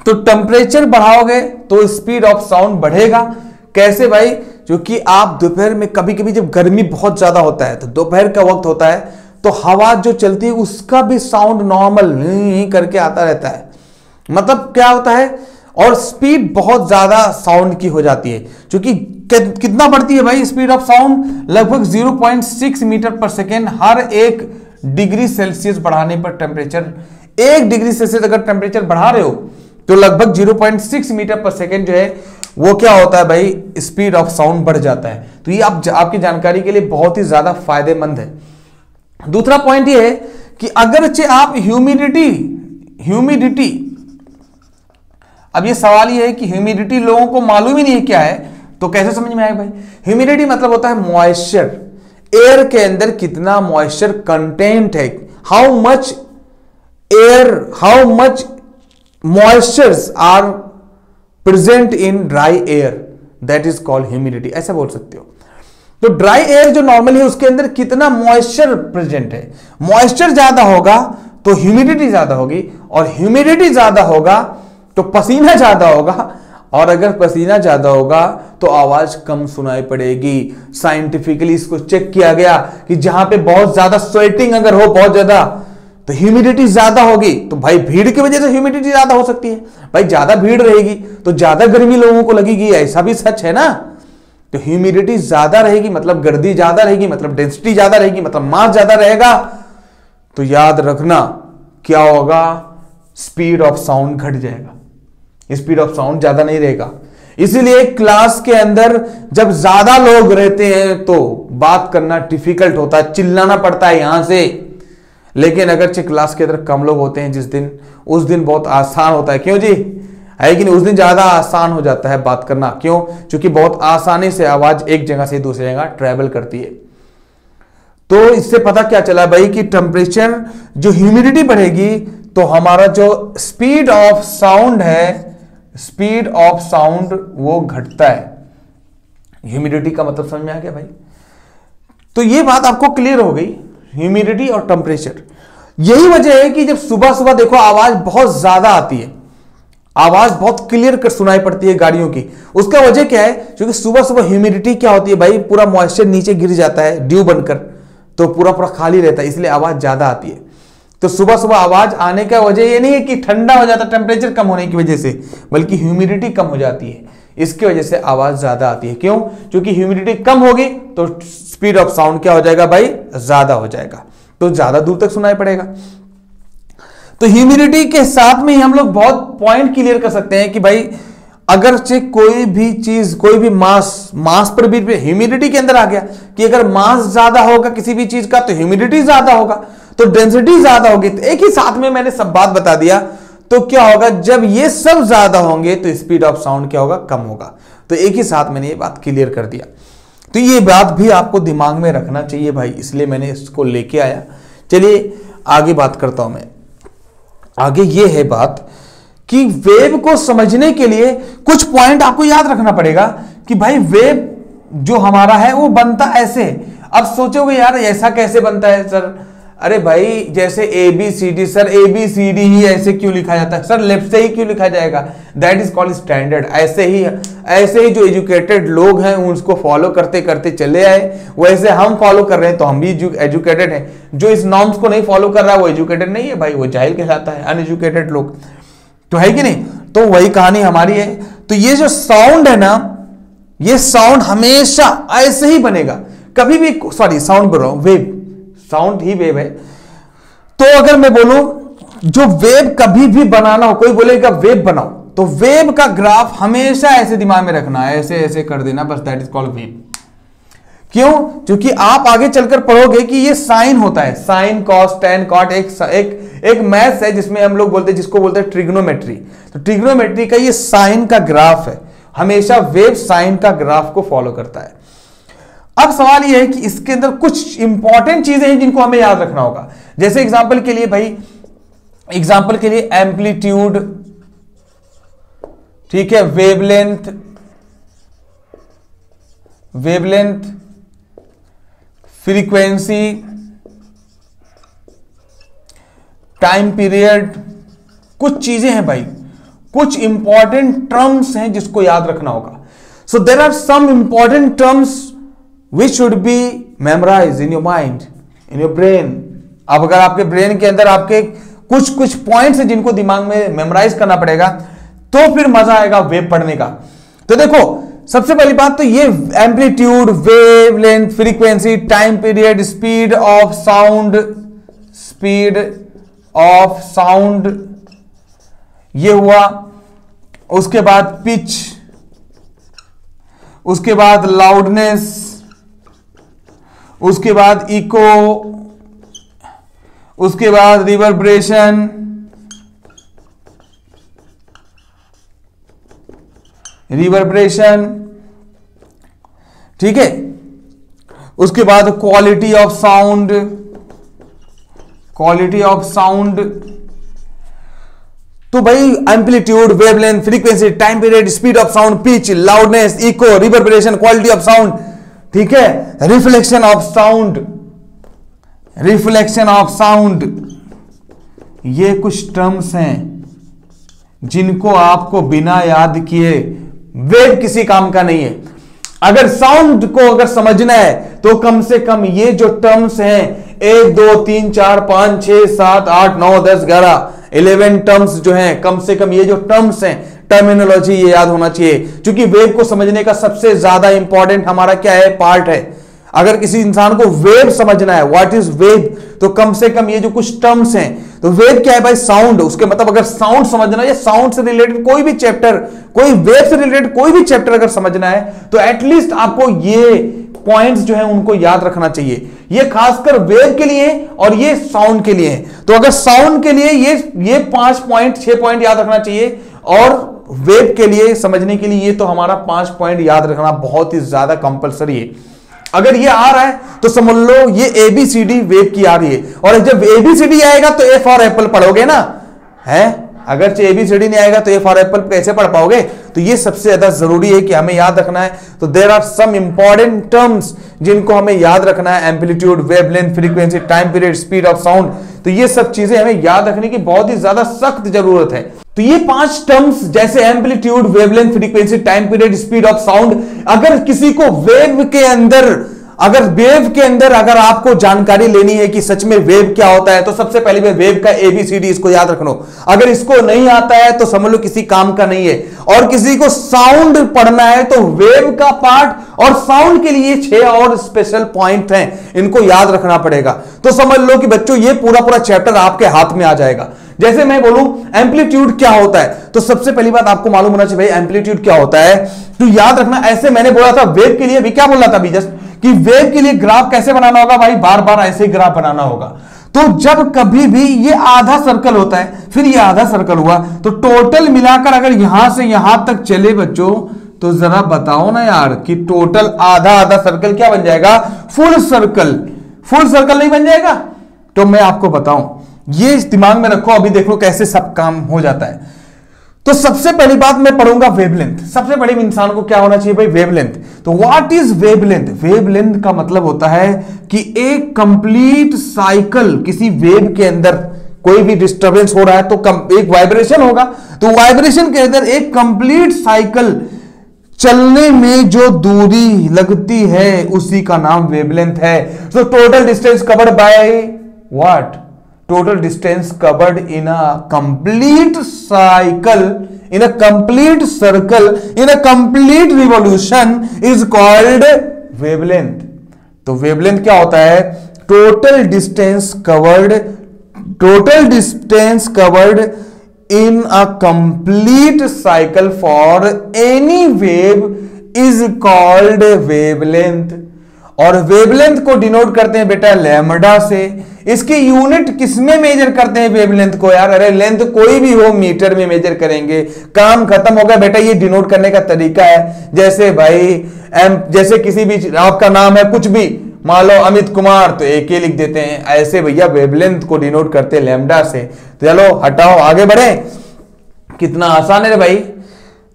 तो टेंपरेचर बढ़ाओगे तो स्पीड ऑफ साउंड बढ़ेगा। कैसे भाई? क्योंकि आप दोपहर में कभी कभी जब गर्मी बहुत ज्यादा होता है तो दोपहर का वक्त होता है तो हवा जो चलती है उसका भी साउंड नॉर्मल करके आता रहता है। मतलब क्या होता है? और स्पीड बहुत ज्यादा साउंड की हो जाती है। क्योंकि कितना बढ़ती है भाई स्पीड ऑफ साउंड? लगभग 0.6 मीटर पर सेकेंड। हर 1 डिग्री सेल्सियस बढ़ाने पर टेंपरेचर, 1 डिग्री सेल्सियस अगर टेंपरेचर बढ़ा रहे हो तो लगभग 0.6 मीटर पर सेकेंड जो है वो क्या होता है भाई? स्पीड ऑफ साउंड बढ़ जाता है। तो ये आपकी जानकारी के लिए बहुत ही ज्यादा फायदेमंद है। दूसरा पॉइंट ये है कि अगरचे आप ह्यूमिडिटी, अब ये सवाल ये है कि ह्यूमिडिटी लोगों को मालूम ही नहीं है क्या है, तो कैसे समझ में आएगा भाई? ह्यूमिडिटी मतलब होता है मॉइस्चर, एयर के अंदर कितना मॉइस्चर कंटेंट है, how much moistures are present in dry air, that is called humidity, ऐसा बोल सकते हो। तो ड्राई एयर जो नॉर्मली है उसके अंदर कितना मॉइस्चर प्रेजेंट है, मॉइस्चर ज्यादा होगा तो ह्यूमिडिटी ज्यादा होगी, और ह्यूमिडिटी ज्यादा होगा तो पसीना ज्यादा होगा, और अगर पसीना ज्यादा होगा तो आवाज कम सुनाई पड़ेगी। साइंटिफिकली इसको चेक किया गया कि जहां पे बहुत ज्यादा स्वेटिंग अगर हो, बहुत ज्यादा, तो ह्यूमिडिटी ज्यादा होगी। तो भाई भीड़ की वजह से ह्यूमिडिटी ज्यादा हो सकती है। भाई ज्यादा भीड़ रहेगी तो ज्यादा गर्मी लोगों को लगेगी, ऐसा भी सच है ना। तो ह्यूमिडिटी ज्यादा रहेगी मतलब गर्दी ज्यादा रहेगी, मतलब डेंसिटी ज्यादा रहेगी, मतलब मास ज्यादा रहेगा। तो याद रखना क्या होगा? स्पीड ऑफ साउंड घट जाएगा, स्पीड ऑफ साउंड ज्यादा नहीं रहेगा। इसीलिए क्लास के अंदर जब ज्यादा लोग रहते हैं तो बात करना डिफिकल्ट होता है, चिल्लाना पड़ता है यहां से। लेकिन अगर क्लास के अंदर कम लोग होते हैं उस दिन बहुत आसान होता है। क्यों जी? है कि नहीं? उस दिन ज्यादा आसान हो जाता है बात करना। क्यों? क्योंकि बहुत आसानी से आवाज एक जगह से दूसरी जगह ट्रेवल करती है। तो इससे पता क्या चला भाई कि टेंपरेचर, जो ह्यूमिडिटी बढ़ेगी तो हमारा जो स्पीड ऑफ साउंड है, स्पीड ऑफ साउंड वो घटता है। ह्यूमिडिटी का मतलब समझ में आ गया भाई? तो ये बात आपको क्लियर हो गई, ह्यूमिडिटी और टेंपरेचर। यही वजह है कि जब सुबह सुबह देखो आवाज बहुत ज्यादा आती है, आवाज बहुत क्लियर कर सुनाई पड़ती है गाड़ियों की। उसका वजह क्या है? क्योंकि सुबह सुबह ह्यूमिडिटी क्या होती है भाई? पूरा मॉइस्चर नीचे गिर जाता है ड्यू बनकर, तो पूरा खाली रहता है, इसलिए आवाज ज्यादा आती है। तो सुबह सुबह आवाज आने का वजह ये नहीं है कि ठंडा हो जाता टेंपरेचर कम होने की वजह से, बल्कि ह्यूमिडिटी कम हो जाती है, इसकी वजह से आवाज ज्यादा आती है। क्यों? क्योंकि ह्यूमिडिटी कम होगी तो स्पीड ऑफ साउंड क्या हो जाएगा भाई? ज्यादा हो जाएगा, तो ज्यादा दूर तक सुनाई पड़ेगा। तो ह्यूमिडिटी के साथ में ही हम लोग बहुत पॉइंट क्लियर कर सकते हैं कि भाई अगर से कोई भी चीज, कोई भी मास पर भी ह्यूमिडिटी के अंदर आ गया कि अगर मास ज्यादा होगा किसी भी चीज का तो ह्यूमिडिटी ज्यादा होगा, तो डेंसिटी ज्यादा होगी। तो एक ही साथ में मैंने सब बात बता दिया। तो क्या होगा? जब ये सब ज्यादा होंगे तो स्पीड ऑफ साउंड क्या होगा? कम होगा। तो एक ही साथ मैंने ये बात क्लियर कर दिया। तो ये बात भी आपको दिमाग में रखना चाहिए भाई, इसलिए मैंने इसको लेके आया। चलिए आगे बात करता हूं मैं। आगे ये है बात कि वेव को समझने के लिए कुछ पॉइंट आपको याद रखना पड़ेगा कि भाई वेव जो हमारा है वो बनता ऐसे। अब सोचोगे यार ऐसा कैसे बनता है सर? अरे भाई जैसे A B C D, sir A B C D ही ऐसे क्यों लिखा जाता है सर? लेफ्ट से ही क्यों लिखा जाएगा? That is called standard. ऐसे ही जो एजुकेटेड लोग हैं उसको फॉलो करते करते चले आए, वैसे हम फॉलो कर रहे हैं तो हम भी एजुकेटेड हैं। जो इस नॉर्म्स को नहीं फॉलो कर रहा है वो एजुकेटेड नहीं है भाई, वो जाहिल कहलाता है, अनएजुकेटेड लोग। तो है कि नहीं? तो वही कहानी हमारी है। तो ये जो साउंड है ना, ये साउंड हमेशा ऐसे ही बनेगा, कभी भी, सॉरी साउंड बोल रहा हूं, वेव, साउंड ही वेव है। तो अगर मैं बोलूं जो वेव कभी भी बनाना हो, कोई बोलेगा वेव बनाओ, तो वेव का ग्राफ हमेशा ऐसे दिमाग में रखना है, ऐसे ऐसे कर देना बस, दैट इज कॉल्ड वेव। क्यों? क्योंकि आप आगे चलकर पढ़ोगे कि ये साइन होता है, साइन कॉस टेन कॉट, एक मैथ्स है जिसमें हम लोग बोलते हैं, जिसको बोलते हैं ट्रिग्नोमेट्री। तो ट्रिग्नोमेट्री का ये साइन का ग्राफ है, हमेशा वेव साइन का ग्राफ को फॉलो करता है। अब सवाल यह है कि इसके अंदर कुछ इंपॉर्टेंट चीजें हैं जिनको हमें याद रखना होगा। जैसे एग्जांपल के लिए भाई, एग्जांपल के लिए एम्पलीट्यूड, ठीक है, वेवलेंथ, फ्रीक्वेंसी, टाइम पीरियड, कुछ चीजें हैं भाई, कुछ इंपॉर्टेंट टर्म्स हैं जिसको याद रखना होगा। So there are some important terms which should be memorized in your mind, in your brain। अब अगर आपके ब्रेन के अंदर आपके कुछ पॉइंट्स हैं जिनको दिमाग में मेमोराइज करना पड़ेगा, तो फिर मजा आएगा वेव पढ़ने का। तो देखो सबसे पहली बात तो ये amplitude, wavelength, frequency, time period, speed of sound, ये हुआ। उसके बाद पिच, उसके बाद लाउडनेस, उसके बाद इको, उसके बाद रिवर्ब्रेशन, ठीक है। उसके बाद क्वालिटी ऑफ साउंड, तो भाई amplitude, wavelength, frequency, time period, speed of sound, pitch, loudness, echo, reverberation, quality of sound, ठीक है, रिफ्लेक्शन ऑफ साउंड, ये कुछ टर्म्स हैं जिनको आपको बिना याद किए, वेव किसी काम का नहीं है। अगर साउंड को अगर समझना है तो कम से कम ये जो टर्म्स हैं 1 2 3 4 5 6 7 8 9 10 11 11 टर्म्स जो हैं, कम से कम ये जो टर्म्स हैं, टर्मिनोलॉजी, ये याद होना चाहिए। क्योंकि वेव को समझने का सबसे ज्यादा इंपॉर्टेंट हमारा क्या है, पार्ट है। अगर किसी इंसान को वेव समझना है, व्हाट इज वेव, तो कम से कम ये जो कुछ टर्म्स हैं, तो वेव क्या है भाई, साउंड। उसके मतलब अगर साउंड समझना है, साउंड से रिलेटेड कोई भी चैप्टर, कोई वेव से रिलेटेड कोई भी चैप्टर अगर समझना है, तो एटलीस्ट आपको ये पॉइंट्स जो है उनको याद रखना चाहिए। ये खासकर वेव के लिए और ये साउंड के लिए है। तो अगर साउंड के लिए ये 5 पॉइंट 6 पॉइंट याद रखना चाहिए, और वेव के लिए समझने के लिए ये तो हमारा 5 पॉइंट याद रखना बहुत ही ज्यादा कंपलसरी है। अगर ये आ रहा है तो समझ लो ये ABCD वेव की आ रही है, और जब ABCD आएगा तो A फॉर एप्पल पढ़ोगे ना, है? अगर ABCD नहीं आएगा तो A फॉर एप्पल कैसे पढ़ पाओगे? तो ये सबसे ज्यादा जरूरी है कि हमें याद रखना है। तो there are some important terms जिनको हमें याद रखना है, amplitude, wavelength, frequency, time period, speed of sound. तो ये सब चीजें हमें याद रखने की बहुत ही ज्यादा सख्त जरूरत है। तो ये 5 टर्म्स जैसे amplitude, wavelength, frequency, time period, speed of sound, अगर किसी को वेव के अंदर अगर आपको जानकारी लेनी है कि सच में वेव क्या होता है, तो सबसे पहले वेव का ABCD इसको याद रख लो। अगर इसको नहीं आता है तो समझ लो किसी काम का नहीं है। और किसी को साउंड पढ़ना है तो वेव का पार्ट और साउंड के लिए 6 और स्पेशल पॉइंट हैं, इनको याद रखना पड़ेगा। तो समझ लो कि बच्चों ये पूरा चैप्टर आपके हाथ में आ जाएगा। जैसे मैं बोलूं एम्पलीट्यूड क्या होता है, तो सबसे पहली बात आपको मालूम होना चाहिए भाई एम्पलीट्यूड क्या होता है। तो याद रखना, ऐसे मैंने बोला था वेव के लिए, अभी क्या बोला था अभी जस्ट, कि वेव के लिए ग्राफ कैसे बनाना होगा भाई, बार बार ऐसे ही ग्राफ बनाना होगा। तो जब कभी भी ये आधा सर्कल होता है, फिर ये आधा सर्कल हुआ, तो टोटल मिलाकर अगर यहां से यहां तक चले बच्चों, तो जरा बताओ ना यार कि टोटल आधा सर्कल क्या बन जाएगा, फुल सर्कल नहीं बन जाएगा। तो मैं आपको बताऊं, ये दिमाग में रखो, अभी देखो कैसे सब काम हो जाता है। तो सबसे पहली बात मैं पढ़ूंगा वेवलेंथ। सबसे बड़े इंसान को क्या होना चाहिए भाई? वेवलेंथ। तो व्हाट इज वेवलेंथ? वेवलेंथ का मतलब होता है कि एक कंप्लीट साइकिल, किसी वेव के अंदर कोई भी डिस्टरबेंस हो रहा है तो एक वाइब्रेशन होगा, तो वाइब्रेशन के अंदर एक कंप्लीट साइकिल चलने में जो दूरी लगती है उसी का नाम वेवलेंथ है। So total distance covered by what? Total distance covered in a complete cycle, in a complete circle, in a complete revolution is called wavelength. तो wavelength क्या होता है? Total distance covered in a complete cycle for any wave is called wavelength. और wavelength को denote करते हैं बेटा lambda से। इसकी यूनिट किसमें मेजर करते हैं वेवलेंथ को यार? अरे लेंथ कोई भी हो मीटर में मेजर करेंगे, काम खत्म हो गया बेटा। ये डिनोट करने का तरीका है, जैसे भाई जैसे किसी भी आपका नाम है कुछ भी, मान लो अमित कुमार, तो एक ही लिख देते हैं। ऐसे भैया वेवलेंथ को डिनोट करते हैं लैम्डा से। तो चलो हटाओ, आगे बढ़े। कितना आसान है रे भाई।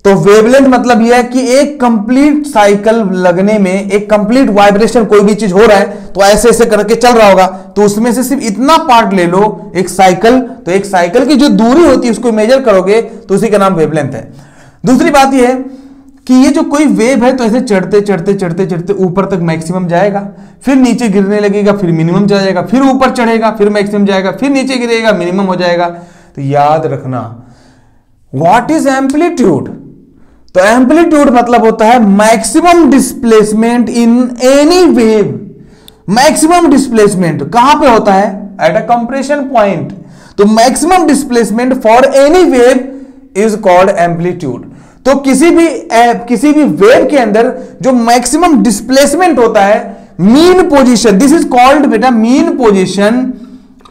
तो वेवलेंथ मतलब यह है कि एक कंप्लीट साइकिल लगने में, एक कंप्लीट वाइब्रेशन कोई भी चीज हो रहा है तो ऐसे ऐसे करके चल रहा होगा, तो उसमें से सिर्फ इतना पार्ट ले लो, एक साइकिल। तो एक साइकिल की जो दूरी होती है उसको मेजर करोगे तो उसी का नाम वेवलेंथ है। दूसरी बात यह है कि ये जो कोई वेव है तो ऐसे चढ़ते चढ़ते चढ़ते चढ़ते ऊपर तक मैक्सिमम जाएगा, फिर नीचे गिरने लगेगा, फिर मिनिमम जाएगा, फिर ऊपर चढ़ेगा, फिर मैक्सिमम जाएगा, फिर नीचे गिरेगा, मिनिमम हो जाएगा। तो याद रखना, व्हाट इज एम्पलीट्यूड? तो एम्पलीट्यूड मतलब होता है maximum displacement in any wave. Maximum displacement कहां पे होता है? At a compression point. तो maximum displacement for any wave is called amplitude. तो किसी भी वेव के अंदर जो मैक्सिमम डिस्प्लेसमेंट होता है, mean position, this is called बेटा मीन पोजीशन,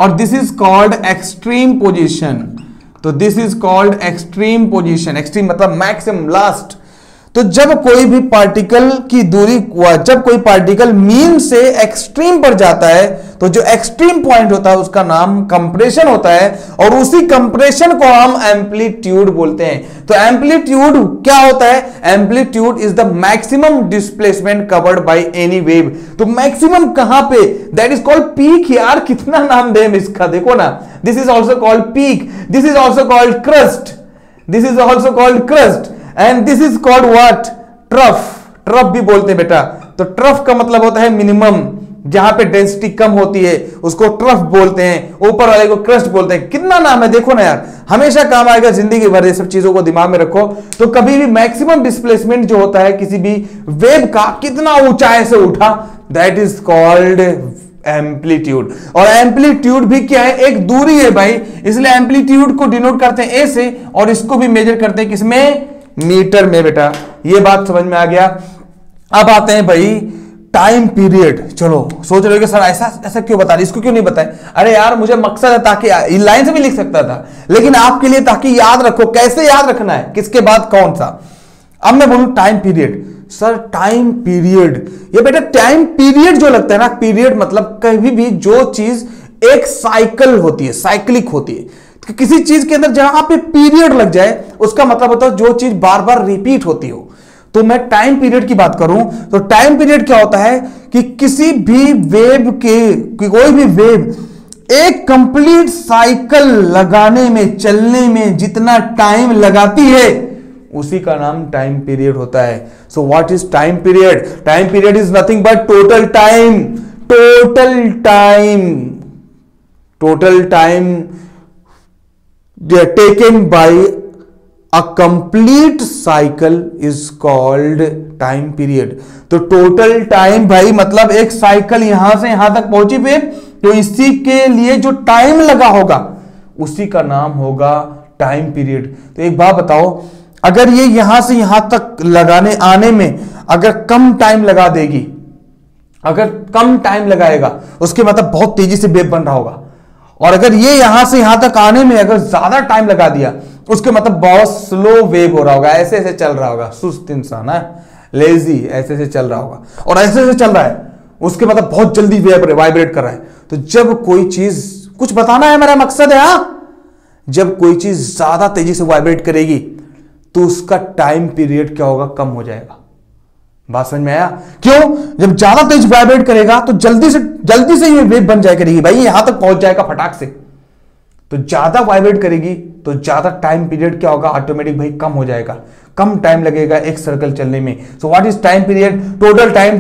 और this is called extreme position. तो this is called extreme position. Extreme मतलब मैक्सिमम, लास्ट। तो जब कोई भी पार्टिकल की दूरी, जब कोई पार्टिकल मीन से एक्सट्रीम पर जाता है तो जो एक्सट्रीम पॉइंट होता है उसका नाम कंप्रेशन होता है, और उसी कंप्रेशन को हम एम्पलीट्यूड बोलते हैं। तो एम्पलीट्यूड क्या होता है? Amplitude is the maximum displacement covered by any wave. तो मैक्सिमम कहां पे? That is called peak. यार कितना नाम दें इसका, देखो ना। This is also called peak, this is also called crust, this is also called crust, and this is called what? Trough. Trough भी बोलते हैं बेटा। तो ट्रफ का मतलब होता है मिनिमम, जहां पे डेंसिटी कम होती है उसको ट्रफ बोलते हैं, ऊपर वाले को क्रस्ट बोलते हैं। कितना नाम है, देखो ना यार, हमेशा काम आएगा जिंदगी भर। ये सब चीजों को दिमाग में रखो। तो कभी भी मैक्सिमम डिस्प्लेसमेंट जो होता है किसी भी वेव का, कितना ऊंचाई से उठा, दैट इज कॉल्ड एम्पलीट्यूड। और एम्पलीट्यूड भी क्या है? एक दूरी है भाई, इसलिए एम्पलीट्यूड को डिनोट करते हैं ए से, और इसको भी मेजर करते हैं किसमें? मीटर में बेटा। ये बात समझ में आ गया। अब आते हैं भाई टाइम पीरियड। चलो सोच रहे हो कि सर ऐसा ऐसा क्यों बता रहे, इसको क्यों नहीं बताए? अरे यार मुझे मकसद है, ताकि लाइन से भी लिख सकता था, लेकिन आपके लिए ताकि याद रखो। कैसे याद रखना है, किसके बाद कौन सा। अब मैं बोलूं time period. Sir time period, ये बेटा टाइम पीरियड जो लगता है ना, पीरियड मतलब कभी भी जो चीज एक साइकिल होती है, साइक्लिक होती है, तो किसी चीज के अंदर जहां पे पीरियड लग जाए उसका मतलब होता है जो चीज बार बार रिपीट होती हो। तो मैं टाइम पीरियड की बात करूं तो टाइम पीरियड क्या होता है कि किसी भी वेव के, कोई भी वेव एक कंप्लीट साइकिल लगाने में, चलने में जितना टाइम लगाती है उसी का नाम टाइम पीरियड होता है। सो what is time period? Time period is nothing but total time, total time, total time taken by A complete cycle is called time period। तो टोटल टाइम भाई मतलब एक साइकिल यहां से यहां तक पहुंची पे, तो इसी के लिए जो टाइम लगा होगा उसी का नाम होगा टाइम पीरियड। तो एक बात बताओ, अगर ये यहां से यहां तक लगाने आने में अगर कम टाइम लगा देगी, अगर कम टाइम लगाएगा उसके मतलब बहुत तेजी से वेव बन रहा होगा, और अगर ये यहां से यहां तक आने में अगर ज्यादा टाइम लगा दिया उसके मतलब बहुत स्लो वेव हो रहा होगा, ऐसे ऐसे चल रहा होगा, सुस्त इंसान है, लेजी, ऐसे ऐसे चल रहा होगा, और ऐसे ऐसे चल रहा है, उसके मतलब बहुत जल्दी वाइब्रेट कर रहा है। तो जब कोई चीज, कुछ बताना है मेरा मकसद है, जब कोई चीज ज्यादा तेजी से वाइब्रेट करेगी तो उसका टाइम पीरियड क्या होगा, कम हो जाएगा। बात समझ में आया? क्यों? जब ज्यादा तेज वाइब्रेट करेगा तो जल्दी से ये वेव बन जाया करेगी भाई, यहां तक पहुंच जाएगा फटाक से। तो ज्यादा वाइब्रेट करेगी तो ज्यादा टाइम पीरियड क्या होगा, ऑटोमेटिक भाई कम हो जाएगा, कम टाइम लगेगा एक सर्कल चलने में। So what is time period? Total time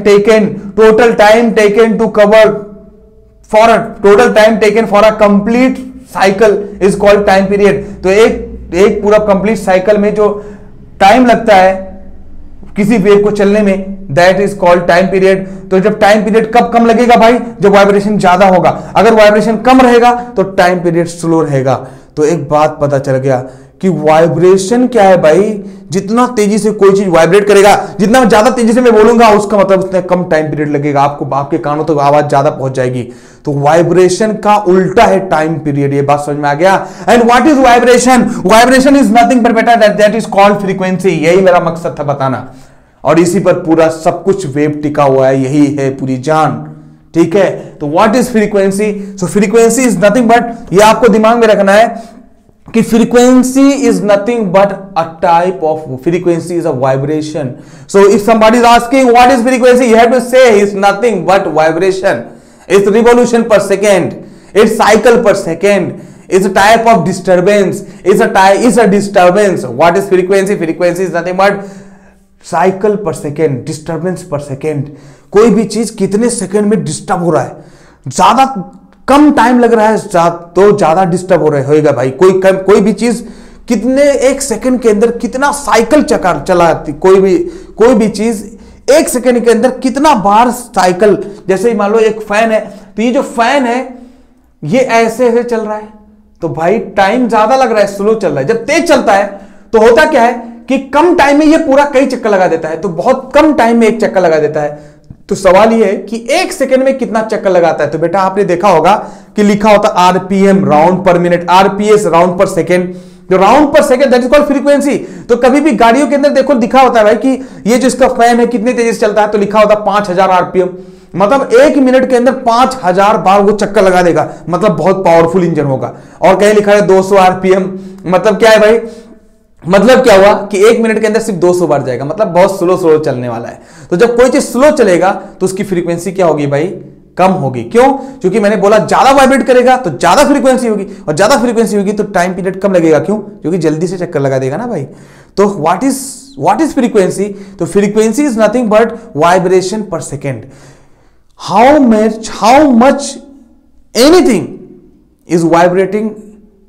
taken to cover total time taken for a complete cycle is called time period. तो एक पूरा कंप्लीट साइकिल में जो टाइम लगता है किसी वेव को चलने में, that is called time period. तो जब टाइम पीरियड कब कम लगेगा भाई, जब वाइब्रेशन ज्यादा होगा। अगर वाइब्रेशन कम रहेगा तो टाइम पीरियड स्लो रहेगा। तो एक बात पता चल गया कि वाइब्रेशन क्या है भाई, जितना तेजी से कोई चीज वाइब्रेट करेगा, जितना ज्यादा तेजी से मैं बोलूंगा उसका मतलब उतना कम टाइम पीरियड लगेगा, आपके कानों तक आवाज ज्यादा पहुंच जाएगी। तो वाइब्रेशन का उल्टा है टाइम पीरियड। ये बात समझ में आ गया? And what is vibration? Vibration is nothing but बेटा दैट इज कॉल्ड फ्रीक्वेंसी। यही मेरा मकसद था बताना, और इसी पर पूरा सब कुछ वेव टिका हुआ है, यही है पूरी जान। ठीक है, तो what is frequency? So frequency is nothing but, ये आपको दिमाग में रखना है कि frequency is nothing but a type of, frequency is a vibration. So if somebody is asking what is frequency, you have to say is nothing but vibration, it's revolution per second, it's cycle per second, it's a type of disturbance, it's a disturbance. What is frequency? Frequency is nothing but cycle per second, disturbance पर second. कोई भी चीज कितने second में disturb हो रहा है, ज्यादा कम टाइम लग रहा है तो ज्यादा डिस्टर्ब हो रहा होगा भाई। कोई भी चीज कितने एक सेकंड के अंदर कितना साइकिल चलाती, कोई भी चीज एक सेकंड के अंदर कितना बार साइकिल। जैसे ही मान लो एक फैन है, तो ये जो फैन है ये ऐसे ऐसे चल रहा है, तो भाई टाइम ज्यादा लग रहा है, स्लो चल रहा है। जब तेज चलता है तो होता क्या है कि कम टाइम में ये पूरा कई चक्कर लगा देता है, तो बहुत कम टाइम में एक चक्कर लगा देता है। तो सवाल ये है कि एक सेकंड में कितना चक्कर लगाता है। तो बेटा आपने देखा होगा कि लिखा होता आरपीएम, राउंड पर मिनट, आरपीएस राउंड पर सेकंड। जो राउंड पर second that is called frequency. तो कभी भी गाड़ियों के अंदर देखो लिखा होता है भाई कि ये जो इसका फैन है कितनी तेजी से चलता है, तो लिखा होता 5000 आरपीएम, मतलब एक मिनट के अंदर 5000 बार वो चक्कर लगा देगा, मतलब बहुत पावरफुल इंजन होगा। और कहीं लिखा है 200 आरपीएम, मतलब क्या है भाई, मतलब क्या हुआ कि एक मिनट के अंदर सिर्फ 200 बार जाएगा, मतलब बहुत स्लो चलने वाला है। तो जब कोई चीज स्लो चलेगा तो उसकी फ्रीक्वेंसी क्या होगी भाई, कम होगी। क्यों? क्योंकि मैंने बोला ज्यादा वाइब्रेट करेगा तो ज्यादा फ्रीक्वेंसी होगी, और ज्यादा फ्रीक्वेंसी होगी तो टाइम पीरियड कम लगेगा। क्यों? क्योंकि जल्दी से चक्कर लगा देगा ना भाई। तो व्हाट इज फ्रीक्वेंसी? तो frequency is nothing but vibration per second. How much anything is vibrating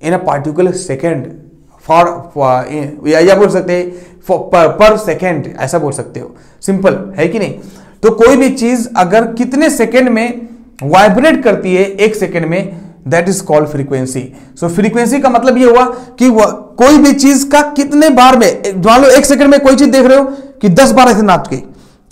in a particular second, या बोल सकते हैं पर सेकेंड, ऐसा बोल सकते हो। सिंपल है कि नहीं? तो कोई भी चीज अगर कितने सेकेंड में वाइब्रेट करती है एक सेकेंड में, that is called frequency. So frequency का मतलब ये हुआ कि कोई भी चीज का कितने बार में, मान लो एक सेकेंड में कोई चीज देख रहे हो कि 10 बार ऐसे नाच गई,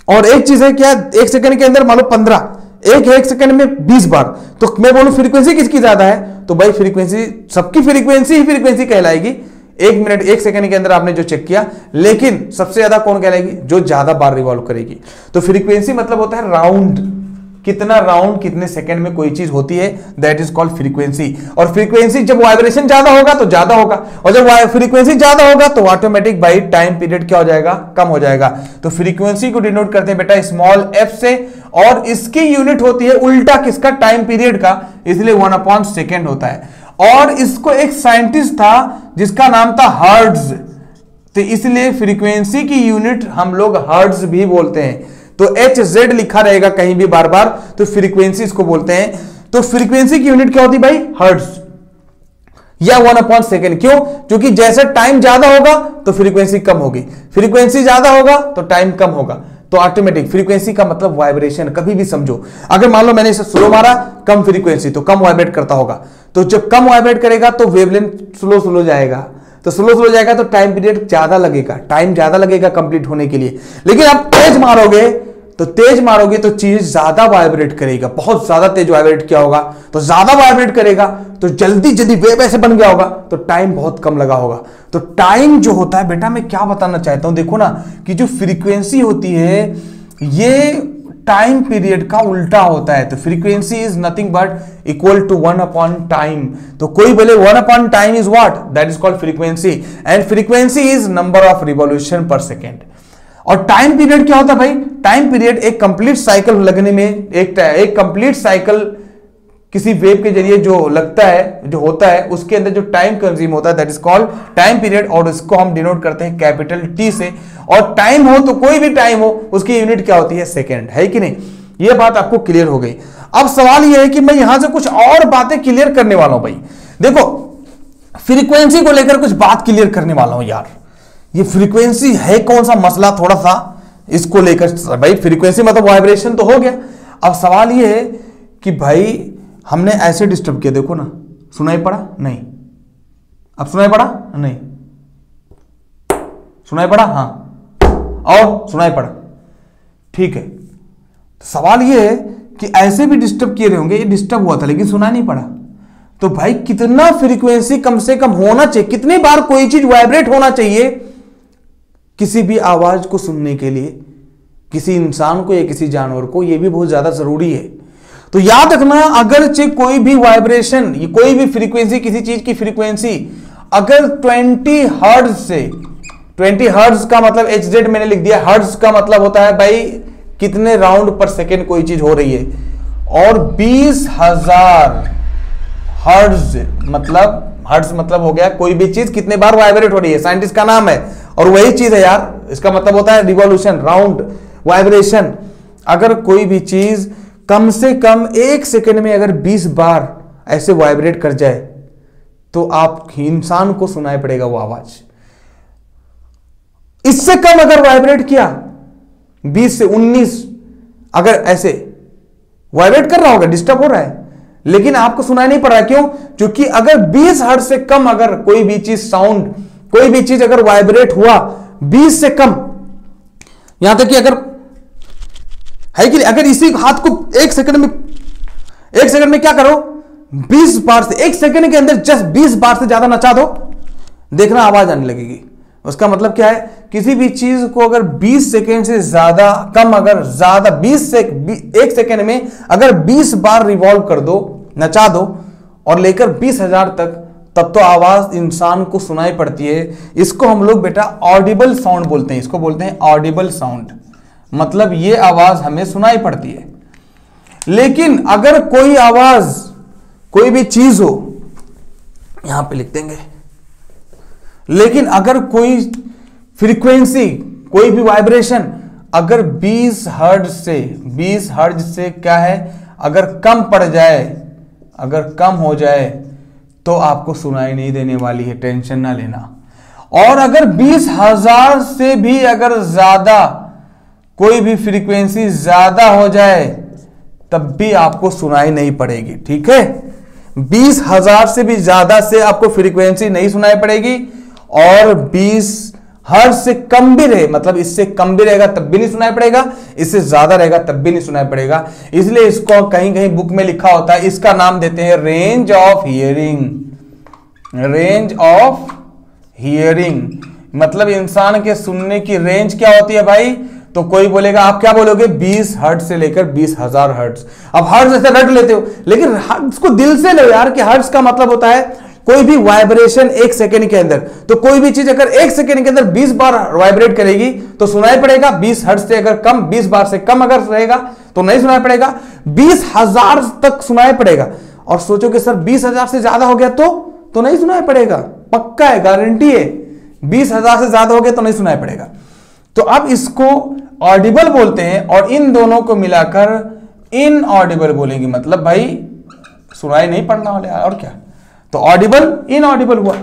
और एक चीज है क्या एक सेकेंड के अंदर मान लो 15, एक सेकेंड में 20 बार, तो मैं बोलूं फ्रीक्वेंसी किसकी ज्यादा है? तो भाई फ्रीक्वेंसी, सबकी फ्रीक्वेंसी ही फ्रीक्वेंसी कहलाएगी। एक मिनट एक सेकंड के अंदर आपने जो चेक किया, लेकिन सबसे ज्यादा कौन कहलाएगी? जो ज्यादा बार रिवॉल्व करेगी। तो फ्रीक्वेंसी मतलब होता है राउंड, कितना राउंड कितने सेकंड में कोई चीज होती है, दैट इज कॉल्ड फ्रीक्वेंसी। और फ्रीक्वेंसी जब वाइब्रेशन ज्यादा होगा तो ज्यादा होगा, और जब फ्रीक्वेंसी ज्यादा होगा तो ऑटोमेटिक भाई टाइम पीरियड क्या हो जाएगा, कम हो जाएगा। तो फ्रीक्वेंसी को डिनोट करते हैं बेटा स्मॉल एफ से, और इसकी यूनिट होती है उल्टा किसका, टाइम पीरियड का, इसलिए 1/सेकंड होता है। और इसको एक साइंटिस्ट था जिसका नाम था हर्ट्ज, तो इसलिए फ्रीक्वेंसी की यूनिट हम लोग हर्ट्ज भी बोलते हैं। तो HZ लिखा रहेगा कहीं भी बार बार, तो फ्रीक्वेंसी इसको बोलते हैं। तो फ्रीक्वेंसी की यूनिट क्या होती भाई, हर्ट्ज या 1/सेकंड। क्यों? क्योंकि जैसे टाइम ज्यादा होगा तो फ्रीक्वेंसी कम होगी, फ्रीक्वेंसी ज्यादा होगा तो टाइम कम होगा। तो ऑटोमेटिक फ्रीक्वेंसी का मतलब वाइब्रेशन। कभी भी समझो, अगर मान लो मैंने इसे स्लो मारा, कम फ्रीक्वेंसी, तो कम वाइब्रेट करता होगा। तो जब कम वाइब्रेट करेगा तो वेवलेंथ स्लो जाएगा, तो स्लो जाएगा तो टाइम पीरियड ज्यादा लगेगा, टाइम ज्यादा लगेगा कंप्लीट होने के लिए। लेकिन आप तेज मारोगे तो चीज ज्यादा वाइब्रेट करेगा, बहुत ज्यादा तेज वाइब्रेट क्या होगा, तो ज्यादा वाइब्रेट करेगा, तो जल्दी वेव ऐसे बन गया होगा तो टाइम बहुत कम लगा होगा। तो टाइम जो होता है बेटा, मैं क्या बताना चाहता हूं, देखो ना कि जो फ्रीक्वेंसी होती है ये टाइम पीरियड का उल्टा होता है। तो frequency is nothing but equal to 1 upon time. तो कोई बोले 1 upon time is what, that is called frequency, and frequency is number of revolution per second. और टाइम पीरियड क्या होता है भाई, टाइम पीरियड एक कंप्लीट साइकिल लगने में, एक कंप्लीट साइकिल किसी वेव के जरिए जो लगता है, जो होता है, उसके अंदर जो टाइम कंज्यूम होता है, that is called time period, और इसको हम डिनोट करते हैं कैपिटल टी से। और टाइम हो तो कोई भी टाइम हो, उसकी यूनिट क्या होती है, सेकेंड, है कि नहीं। यह बात आपको क्लियर हो गई। अब सवाल यह है कि मैं यहां से कुछ और बातें क्लियर करने वाला हूं भाई। देखो फ्रीक्वेंसी को लेकर कुछ बात क्लियर करने वाला हूं यार। ये फ्रीक्वेंसी है कौन सा मसला, थोड़ा सा इसको लेकर भाई। फ्रीक्वेंसी मतलब वाइब्रेशन तो हो गया। अब सवाल यह है कि भाई हमने ऐसे डिस्टर्ब किया, देखो ना, सुनाई पड़ा नहीं, अब सुनाई पड़ा नहीं, सुनाई पड़ा हाँ, और सुनाई पड़ा, ठीक है। तो सवाल यह है कि ऐसे भी डिस्टर्ब किए रहे होंगे, ये डिस्टर्ब हुआ था लेकिन सुना नहीं पड़ा। तो भाई कितना फ्रीक्वेंसी कम से कम होना चाहिए, कितनी बार कोई चीज वाइब्रेट होना चाहिए किसी भी आवाज को सुनने के लिए, किसी इंसान को या किसी जानवर को, यह भी बहुत ज्यादा जरूरी है। तो याद रखना, अगरचे कोई भी वाइब्रेशन, ये कोई भी फ्रीक्वेंसी, किसी चीज की फ्रीक्वेंसी अगर 20 हर्ट्ज से, 20 हर्ट्ज का मतलब HZ मैंने लिख दिया, हर्ट्ज का मतलब होता है भाई कितने राउंड पर सेकेंड कोई चीज हो रही है, और 20,000 हर्ट्ज मतलब हो गया कोई भी चीज कितने बार वाइब्रेट हो रही है, साइंटिस्ट का नाम है। और वही चीज है यार, इसका मतलब होता है रिवॉल्यूशन, राउंड, वाइब्रेशन। अगर कोई भी चीज कम से कम 1 सेकेंड में अगर 20 बार ऐसे वाइब्रेट कर जाए तो आप इंसान को सुनाई पड़ेगा वो आवाज। इससे कम अगर वाइब्रेट किया, 20 से 19 अगर ऐसे वाइब्रेट कर रहा होगा, डिस्टर्ब हो रहा है, लेकिन आपको सुनाई नहीं पड़ रहा। क्यों? क्योंकि अगर 20 हर्ट्ज से कम अगर कोई भी चीज साउंड, कोई भी चीज अगर वाइब्रेट हुआ 20 से कम, यहां तक कि अगर है कि अगर इसी हाथ को 1 सेकंड में क्या करो, 20 बार से, 1 सेकंड के अंदर जस्ट 20 बार से ज्यादा नचा दो, देखना आवाज आने लगेगी। उसका मतलब क्या है, किसी भी चीज को अगर 20 सेकंड से ज्यादा कम, अगर ज्यादा 1 सेकंड में अगर 20 बार रिवॉल्व कर दो, नचा दो, और लेकर 20,000 तक, तब तो आवाज इंसान को सुनाई पड़ती है। इसको हम लोग बेटा ऑडिबल साउंड बोलते हैं, इसको बोलते हैं ऑडिबल साउंड, मतलब ये आवाज हमें सुनाई पड़ती है। लेकिन अगर कोई आवाज, कोई भी चीज हो, यहां पे लिख देंगे, लेकिन अगर कोई फ्रीक्वेंसी, कोई भी वाइब्रेशन अगर 20 हर्ट्ज से क्या है, अगर कम पड़ जाए, अगर कम हो जाए, तो आपको सुनाई नहीं देने वाली है, टेंशन ना लेना। और अगर 20,000 से भी अगर ज्यादा कोई भी फ्रीक्वेंसी ज्यादा हो जाए, तब भी आपको सुनाई नहीं पड़ेगी, ठीक है। 20,000 से भी ज्यादा से आपको फ्रीक्वेंसी नहीं सुनाई पड़ेगी, और 20 हर्ट्ज से कम भी रहे, मतलब इससे कम भी रहेगा तब भी नहीं सुनाई पड़ेगा, इससे ज्यादा रहेगा तब भी नहीं सुनाई पड़ेगा। इसलिए इसको कहीं कहीं बुक में लिखा होता है, इसका नाम देते हैं range of hearing. Range of hearing मतलब इंसान के सुनने की रेंज क्या होती है भाई। तो कोई बोलेगा, आप क्या बोलोगे, 20 हर्ट्ज से लेकर 20,000 हर्ट्ज। अब हर्ट्ज ऐसे रट लेते हो, लेकिन इसको दिल से लो यार, कि हर्ट्ज का मतलब होता है कोई भी वाइब्रेशन 1 सेकेंड के अंदर। तो कोई भी चीज अगर 1 सेकेंड के अंदर 20 बार वाइब्रेट करेगी तो सुनाई पड़ेगा। 20 हर्ट्ज से अगर कम, 20 बार से कम अगर रहेगा तो नहीं सुनाई पड़ेगा। 20,000 तक सुनाई पड़ेगा। और सोचो कि सर 20,000 से ज्यादा हो गया तो नहीं सुनाई पड़ेगा, पक्का है, गारंटी है। 20,000 से ज्यादा हो गया तो नहीं सुनाई पड़ेगा। तो अब इसको ऑडिबल बोलते हैं, और इन दोनों को मिलाकर इनऑडिबल बोलेंगे, मतलब भाई सुनाई नहीं पड़ने वाले, और क्या। तो ऑडिबल इनऑडिबल हुआ।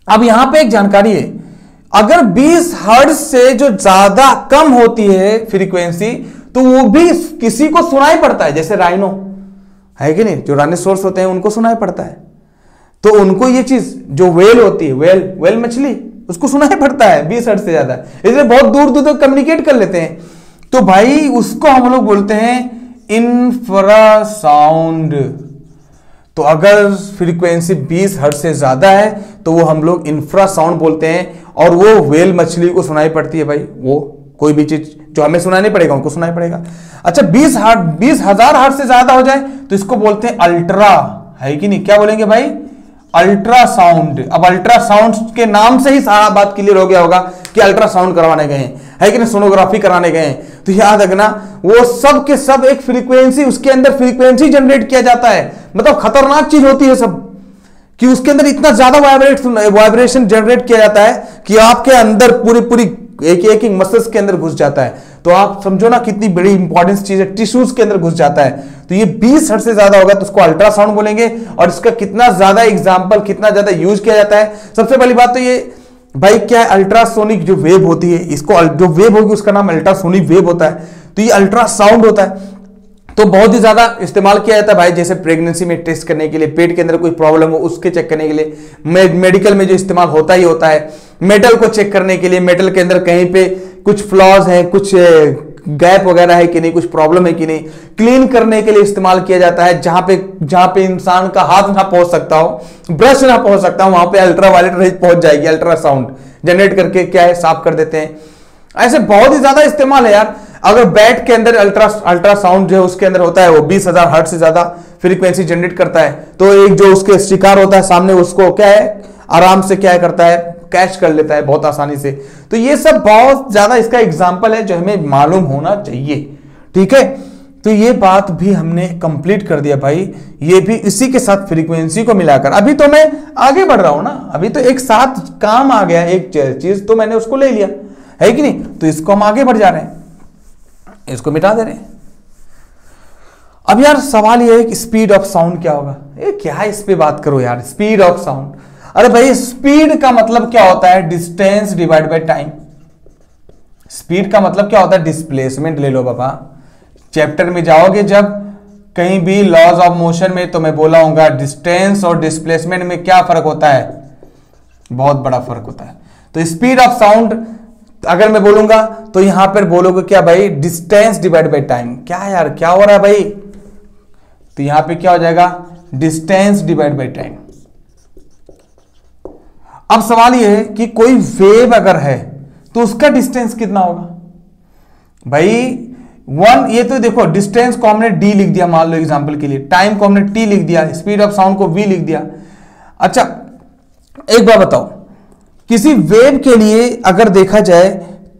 अब यहां पे एक जानकारी है, अगर 20 हर्ट्ज से जो ज्यादा कम होती है फ्रीक्वेंसी, तो वो भी किसी को सुनाई पड़ता है, जैसे राइनो है कि नहीं, जो राइनोसोरस होते हैं उनको सुनाई पड़ता है। तो उनको ये चीज जो वेल होती है, वेल मछली, उसको सुनाई पड़ता है 20 हर्ट्ज से ज्यादा, इसलिए बहुत दूर दूर तक कम्युनिकेट कर लेते हैं। तो भाई उसको हम लोग बोलते हैं इंफ्रासाउंड। तो अगर फ्रीक्वेंसी 20 हर्ट्ज से ज्यादा है तो वो हम लोग इंफ्रासाउंड बोलते हैं, और वो वेल मछली को सुनाई पड़ती है भाई, वो कोई भी चीज जो हमें सुनानी पड़ेगा उनको सुनाई पड़ेगा। अच्छा 20,000 हर्ट्ज से ज्यादा हो जाए तो इसको बोलते हैं अल्ट्रा, है कि नहीं? क्या बोलेंगे भाई? अल्ट्रासाउंड। अब अल्ट्रासाउंड के नाम से ही सारा बात क्लियर हो गया होगा कि अल्ट्रासाउंड करवाने गए हैं, है कि नहीं? सोनोग्राफी कराने गए हैं। तो याद रखना वो सब के सब एक फ्रीक्वेंसी, उसके अंदर फ्रीक्वेंसी जनरेट किया जाता है। मतलब खतरनाक चीज होती है सब, कि उसके अंदर इतना ज्यादा वाइब्रेशन जनरेट किया जाता है कि आपके अंदर पूरी एक मसल्स के अंदर घुस जाता है। तो आप समझो ना कितनी बड़ी इंपॉर्टेंस चीज है, टिश्यूज के अंदर घुस जाता है। तो ये 20 हर्ट्ज से ज्यादा होगा तो उसको अल्ट्रासाउंड बोलेंगे। और इसका कितना ज्यादा एग्जांपल, कितना ज्यादा यूज किया जाता है। सबसे पहली बात तो ये भाई क्या है, अल्ट्रासोनिक जो वेव होती है, इसको जो वेव होगी उसका नाम अल्ट्रासोनिक वेव होता है। तो ये अल्ट्रासाउंड होता है, तो बहुत ही ज्यादा इस्तेमाल किया जाता है भाई। जैसे प्रेगनेंसी में टेस्ट करने के लिए, पेट के अंदर कोई प्रॉब्लम हो उसके चेक करने के लिए, मेडिकल में जो इस्तेमाल होता ही होता है। मेटल को चेक करने के लिए, मेटल के अंदर कहीं पे कुछ फ्लॉज है, कुछ गैप वगैरह है कि नहीं, कुछ प्रॉब्लम है कि नहीं, क्लीन करने के लिए इस्तेमाल किया जाता है। जहां पे इंसान का हाथ ना पहुंच सकता हो, ब्रश ना पहुंच सकता हो, वहां पे अल्ट्रावायलेट रेज पहुंच जाएगी। अल्ट्रासाउंड जनरेट करके क्या है, साफ कर देते हैं। ऐसे बहुत ही ज्यादा इस्तेमाल है यार। अगर बैट के अंदर अल्ट्रासाउंड जो है उसके अंदर होता है वो 20,000 हर्ट्ज से ज्यादा फ्रीक्वेंसी जनरेट करता है। तो एक जो उसके शिकार होता है सामने, उसको क्या है आराम से क्या करता है, कैच कर लेता है बहुत आसानी से। तो ये सब बहुत ज्यादा इसका एग्जाम्पल है जो हमें मालूम होना चाहिए। ठीक है, तो ये बात भी हमने कंप्लीट कर दिया भाई। ये भी इसी के साथ फ्रीक्वेंसी को मिलाकर, अभी तो मैं आगे बढ़ रहा हूं ना, अभी तो एक साथ काम आ गया, एक चीज तो मैंने उसको ले लिया, है कि नहीं? तो इसको हम आगे बढ़ जा रहे हैं, इसको मिटा दे रहे हैं। अब यार सवाल ये है कि स्पीड ऑफ साउंड क्या होगा? ये क्या इस पे बात करो यार, स्पीड ऑफ साउंड। अरे भाई स्पीड का मतलब क्या होता है? Distance divide by time. Speed का मतलब क्या होता है? डिस्प्लेसमेंट ले लो बाबा। चैप्टर में जाओगे जब कहीं भी लॉज ऑफ मोशन में, तो मैं बोला हूंगा डिस्टेंस और डिस्प्लेसमेंट में क्या फर्क होता है? बहुत बड़ा फर्क होता है। तो स्पीड ऑफ साउंड अगर मैं बोलूंगा तो यहां पर बोलोगे क्या भाई? Distance divide by time. क्या यार क्या हो रहा है भाई? तो यहां पे क्या हो जाएगा? Distance divide by time. अब सवाल यह है कि कोई वेव अगर है तो उसका डिस्टेंस कितना होगा भाई? ये तो देखो डिस्टेंस को हमने डी लिख दिया मान लो एग्जांपल के लिए, टाइम को हमने टी लिख दिया, स्पीड ऑफ साउंड को वी लिख दिया। अच्छा एक बात बताओ, किसी वेव के लिए अगर देखा जाए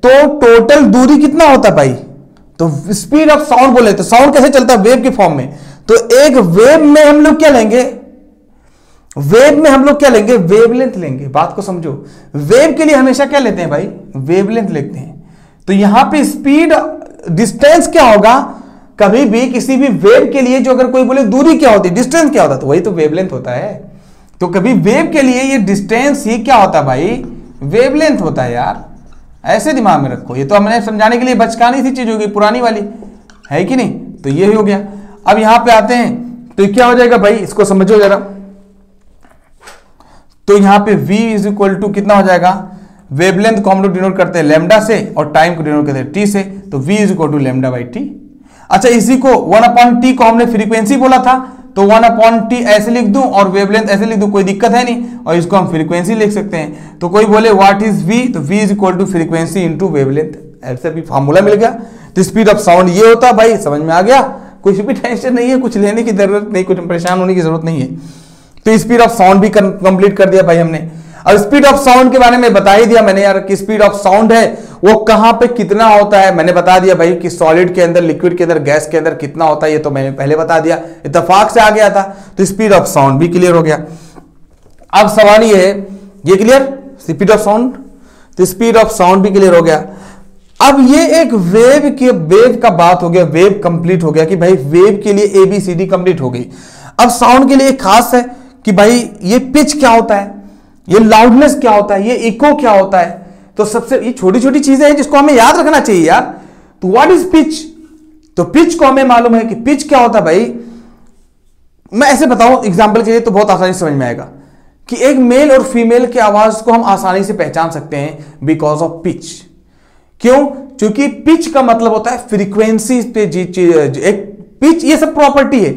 तो टोटल दूरी कितना होता है भाई? तो स्पीड ऑफ साउंड बोले तो साउंड कैसे चलता है? वेव के फॉर्म में। तो एक वेव में हम लोग क्या लेंगे? वेव में हम लोग क्या लेंगे? वेवलेंथ लेंगे। बात को समझो, वेव के लिए हमेशा क्या लेते हैं भाई? वेवलेंथ लेते हैं। तो यहां पे स्पीड डिस्टेंस क्या होगा? कभी भी किसी भी वेव के लिए जो अगर कोई बोले दूरी क्या होती है, डिस्टेंस क्या होता है, तो वही तो वेवलेंथ होता है। तो कभी वेव के लिए ये डिस्टेंस ही क्या होता है भाई? वेवलेंथ होता है यार। ऐसे दिमाग में रखो, ये तो हमने समझाने के लिए बचकानी सी चीज होगी, पुरानी वाली, है कि नहीं? तो ये हो गया। अब यहां पे आते हैं तो क्या हो जाएगा भाई? इसको समझो जरा। तो यहां पे v इज इक्वल टू कितना हो जाएगा? वेवलेंथ को हम लोग डिनोट करते हैं लैम्डा से और टाइम को डिनोट करते हैं टी से। तो v is equal to lambda by t. अच्छा इसी को 1/t को हमने फ्रीक्वेंसी बोला था, तो 1/t ऐसे लिख दूं और वेवलेंथ ऐसे लिख दूं, कोई दिक्कत है नहीं। और इसको हम फ्रीक्वेंसी लिख सकते हैं। तो कोई बोले व्हाट इज v, तो v is equal to frequency into wavelength. ऐसे भी फॉर्मूला मिल गया। तो स्पीड ऑफ साउंड ये होता है भाई, समझ में आ गया? कुछ भी टेंशन नहीं है, कुछ लेने की जरूरत नहीं, कुछ परेशान होने की जरूरत नहीं है। तो स्पीड ऑफ साउंड भी कंप्लीट कर दिया भाई हमने। और स्पीड ऑफ साउंड के बारे में बता ही दिया मैंने यार कि स्पीड ऑफ साउंड है वो कहां पे कितना होता है। मैंने बता दिया भाई कि सॉलिड के अंदर, लिक्विड के अंदर, गैस के अंदर कितना होता है, ये तो मैंने पहले बता दिया, इत्तेफाक से आ गया था। तो स्पीड ऑफ साउंड भी क्लियर हो गया। अब सवाल ये है, ये क्लियर स्पीड ऑफ साउंड? तो स्पीड ऑफ साउंड भी क्लियर हो गया। अब ये एक वेव का बात हो गया, वेव कंप्लीट हो गया कि भाई वेव के लिए ABCD कंप्लीट हो गई। अब साउंड के लिए खास है कि भाई ये पिच क्या होता है, ये लाउडनेस क्या होता है, ये इको क्या होता है। तो सबसे ये छोटी छोटी चीजें हैं जिसको हमें याद रखना चाहिए यार। तो व्हाट इज पिच? तो पिच को हमें मालूम है कि पिच क्या होता है भाई। मैं ऐसे बताऊं एग्जांपल के लिए तो बहुत आसानी से समझ में आएगा कि एक मेल और फीमेल की आवाज को हम आसानी से पहचान सकते हैं बिकॉज ऑफ पिच। क्यों? क्योंकि पिच का मतलब होता है फ्रीक्वेंसी पे एक पिच, ये सब प्रॉपर्टी है।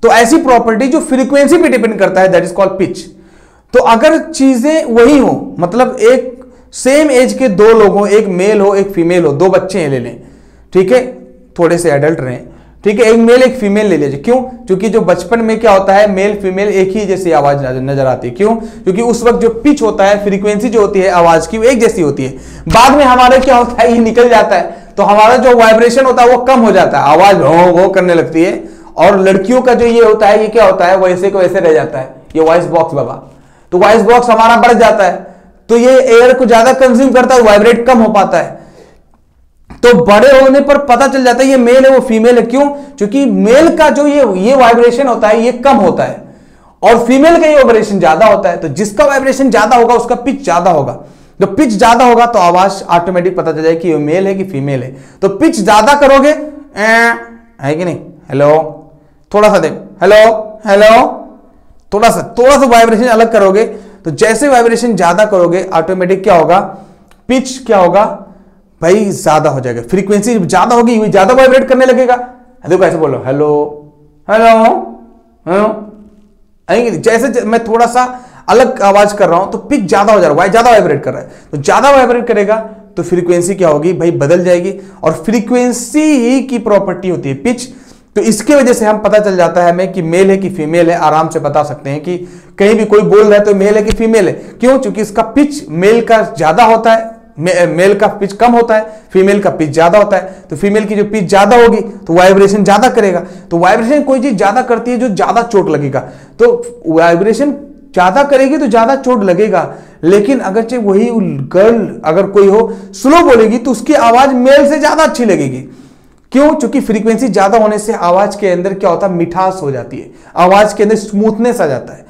तो ऐसी प्रॉपर्टी जो फ्रीक्वेंसी पे डिपेंड करता है, दैट इज कॉल्ड पिच। तो अगर चीजें वही हो, मतलब एक सेम एज के दो लोग हो, एक मेल हो एक फीमेल हो, दो बच्चे हैं ले लें, ठीक है, थोड़े से एडल्ट रहे, ठीक है, एक मेल एक फीमेल ले लीजिए। क्यों? क्योंकि जो बचपन में क्या होता है, मेल फीमेल एक ही जैसी आवाज नजर आती है। क्यों? क्योंकि उस वक्त जो पिच होता है, फ्रीक्वेंसी जो होती है आवाज की, वो एक जैसी होती है। बाद में हमारे क्या होता है, ये निकल जाता है, तो हमारा जो वाइब्रेशन होता है वो कम हो जाता है, आवाज वो करने लगती है। और लड़कियों का जो ये होता है, ये क्या होता है, वैसे को वैसे रह जाता है, ये वॉइस बॉक्स बाबा। तो वॉइस बॉक्स हमारा बढ़ जाता है, तो ये एयर को ज्यादा कंज्यूम करता है, वाइब्रेट कम हो पाता है। तो बड़े होने पर पता चल जाता है ये मेल है वो फीमेल है। क्यों? क्योंकि मेल का जो ये वाइब्रेशन होता है ये कम होता है और फीमेल का ये वाइब्रेशन ज्यादा होता है। तो जिसका वाइब्रेशन ज्यादा होगा उसका पिच ज्यादा होगा। तो पिच ज्यादा होगा तो आवाज ऑटोमेटिक पता चल जाएगी कि ये मेल है कि फीमेल है। तो पिच ज्यादा करोगे है कि नहीं, हेलो, थोड़ा सा देखो, हेलो हेलो, थोड़ा सा वाइब्रेशन अलग करोगे, तो जैसे वाइब्रेशन ज्यादा करोगे ऑटोमेटिक क्या होगा, पिच क्या होगा भाई, ज्यादा हो जाएगा। फ्रीक्वेंसी ज्यादा होगी, ज्यादा वाइब्रेट करने लगेगा। देखो ऐसे बोलो, हेलो हेलो हेलो, जैसे मैं थोड़ा सा अलग आवाज कर रहा हूं तो पिच ज्यादा हो जा रहा है, ज्यादा वाइब्रेट कर रहा है। तो ज्यादा वाइब्रेट करेगा तो फ्रीक्वेंसी क्या होगी भाई, बदल जाएगी। और फ्रीक्वेंसी ही की प्रॉपर्टी होती है पिच। तो इसके वजह से हम पता चल जाता है हमें कि मेल है कि फीमेल है, आराम से बता सकते हैं कि कहीं भी कोई बोल रहा है तो मेल है कि फीमेल है। क्यों? क्योंकि इसका पिच मेल का ज्यादा होता है, मेल का पिच कम होता है, फीमेल का पिच ज्यादा होता है। तो फीमेल की जो पिच ज्यादा होगी तो वाइब्रेशन ज्यादा करेगा। तो वाइब्रेशन कोई चीज ज्यादा करती है जो ज्यादा चोट लगेगा, तो वाइब्रेशन ज्यादा करेगी तो ज्यादा चोट लगेगा। लेकिन अगर चाहे वही गर्ल अगर कोई हो स्लो बोलेगी तो उसकी आवाज मेल से ज्यादा अच्छी लगेगी। क्यों? क्योंकि फ्रीक्वेंसी ज्यादा होने से आवाज के अंदर क्या होता है, मिठास हो जाती है, आवाज के अंदर स्मूथनेस आ जाता है।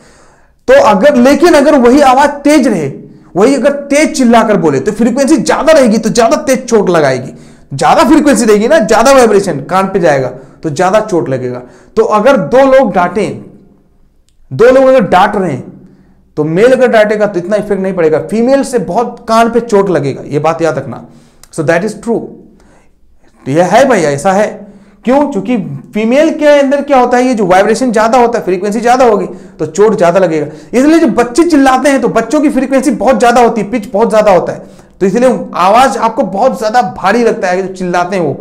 तो लेकिन अगर वही आवाज तेज रहे, वही अगर तेज चिल्लाकर बोले तो फ्रीक्वेंसी ज्यादा रहेगी तो ज्यादा तेज चोट लगाएगी। ज्यादा फ्रीक्वेंसी रहेगी ना, ज्यादा वाइब्रेशन कान पे जाएगा तो ज्यादा चोट लगेगा। तो अगर दो लोग अगर डांट रहे हैं तो मेल अगर डांटेगा तो इतना इफेक्ट नहीं पड़ेगा, फीमेल से बहुत कान पे चोट लगेगा। ये बात याद रखना। सो दैट इज ट्रू, यह है भाई, ऐसा है। क्यों? क्योंकि फीमेल के अंदर क्या होता है, ये जो वाइब्रेशन ज्यादा होता है, फ्रीक्वेंसी ज्यादा होगी तो चोट ज्यादा लगेगा। इसलिए जो बच्चे चिल्लाते हैं तो बच्चों की फ्रीक्वेंसी बहुत ज्यादा होती है, पिच बहुत ज्यादा होता है, तो इसलिए आवाज आपको बहुत ज्यादा भारी लगता है जो चिल्लाते हैं वो।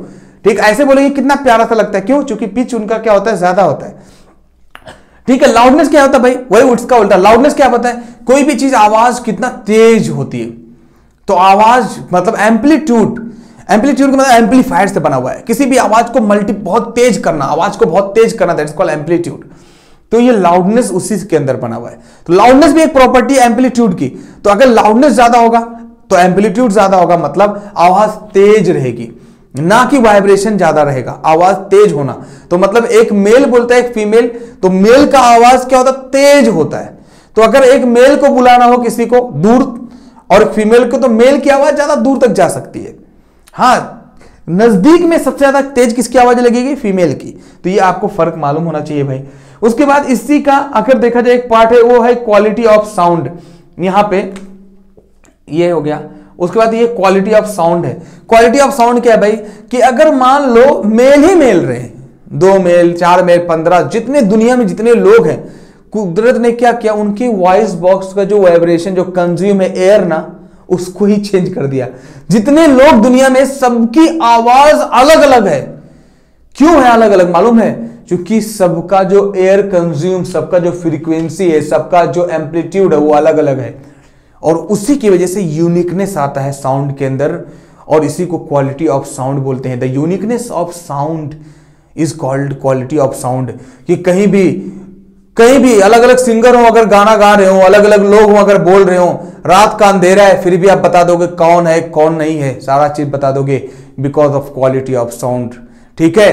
ठीक, ऐसे बोलेंगे कितना प्यारा सा लगता है। क्यों? क्योंकि पिच उनका क्या होता है, ज्यादा होता है। ठीक है, लाउडनेस क्या होता है भाई, वही उसका उल्टा। लाउडनेस क्या होता है, कोई भी चीज आवाज कितना तेज होती है, तो आवाज मतलब एम्पलीट्यूड का मतलब एम्पलीफायर से बना हुआ है। किसी भी आवाज को बहुत तेज करना, आवाज को बहुत तेज करना, दैट इज कॉल्ड एम्पलीट्यूड। तो ये लाउडनेस उसी के अंदर बना हुआ है। तो लाउडनेस भी एक प्रॉपर्टी है एम्पलीट्यूड की। तो अगर लाउडनेस ज्यादा होगा तो एम्पलीट्यूड ज्यादा होगा, मतलब आवाज तेज रहेगी, ना कि वाइब्रेशन ज्यादा रहेगा, आवाज तेज होना। तो मतलब एक मेल बोलता है एक फीमेल, तो मेल का आवाज क्या होता है, तेज होता है। तो अगर एक मेल को बुलाना हो किसी को दूर और फीमेल को, तो मेल की आवाज ज्यादा दूर तक जा सकती है। हाँ, नजदीक में सबसे ज्यादा तेज किसकी आवाज लगेगी, फीमेल की। तो ये आपको फर्क मालूम होना चाहिए भाई। उसके बाद इसी का अगर देखा जाए एक पार्ट है, वो है क्वालिटी ऑफ साउंड। यहां पे ये हो गया। उसके बाद ये क्वालिटी ऑफ साउंड है। क्वालिटी ऑफ साउंड क्या है भाई, कि अगर मान लो मेल ही मेल रहे, 2 मेल 4 मेल 15, जितने दुनिया में जितने लोग हैं, कुदरत ने क्या किया, उनके वॉइस बॉक्स का जो वाइब्रेशन जो कंज्यूम है एयर ना, उसको ही चेंज कर दिया। जितने लोग दुनिया में, सबकी आवाज अलग अलग है। क्यों है अलग अलग मालूम है? क्योंकि सबका जो एयर कंज्यूम, सबका जो फ्रीक्वेंसी है, सबका जो एम्पलीट्यूड है वो अलग अलग है, और उसी की वजह से यूनिकनेस आता है साउंड के अंदर, और इसी को क्वालिटी ऑफ साउंड बोलते हैं। The uniqueness of sound is called quality of sound. कि कहीं भी अलग अलग सिंगर हो, अगर गाना गा रहे हो, अलग अलग लोग हो अगर बोल रहे हो, रात का अंधेरा है, फिर भी आप बता दोगे कौन है कौन नहीं है, सारा चीज बता दोगे, because of quality of sound. ठीक है,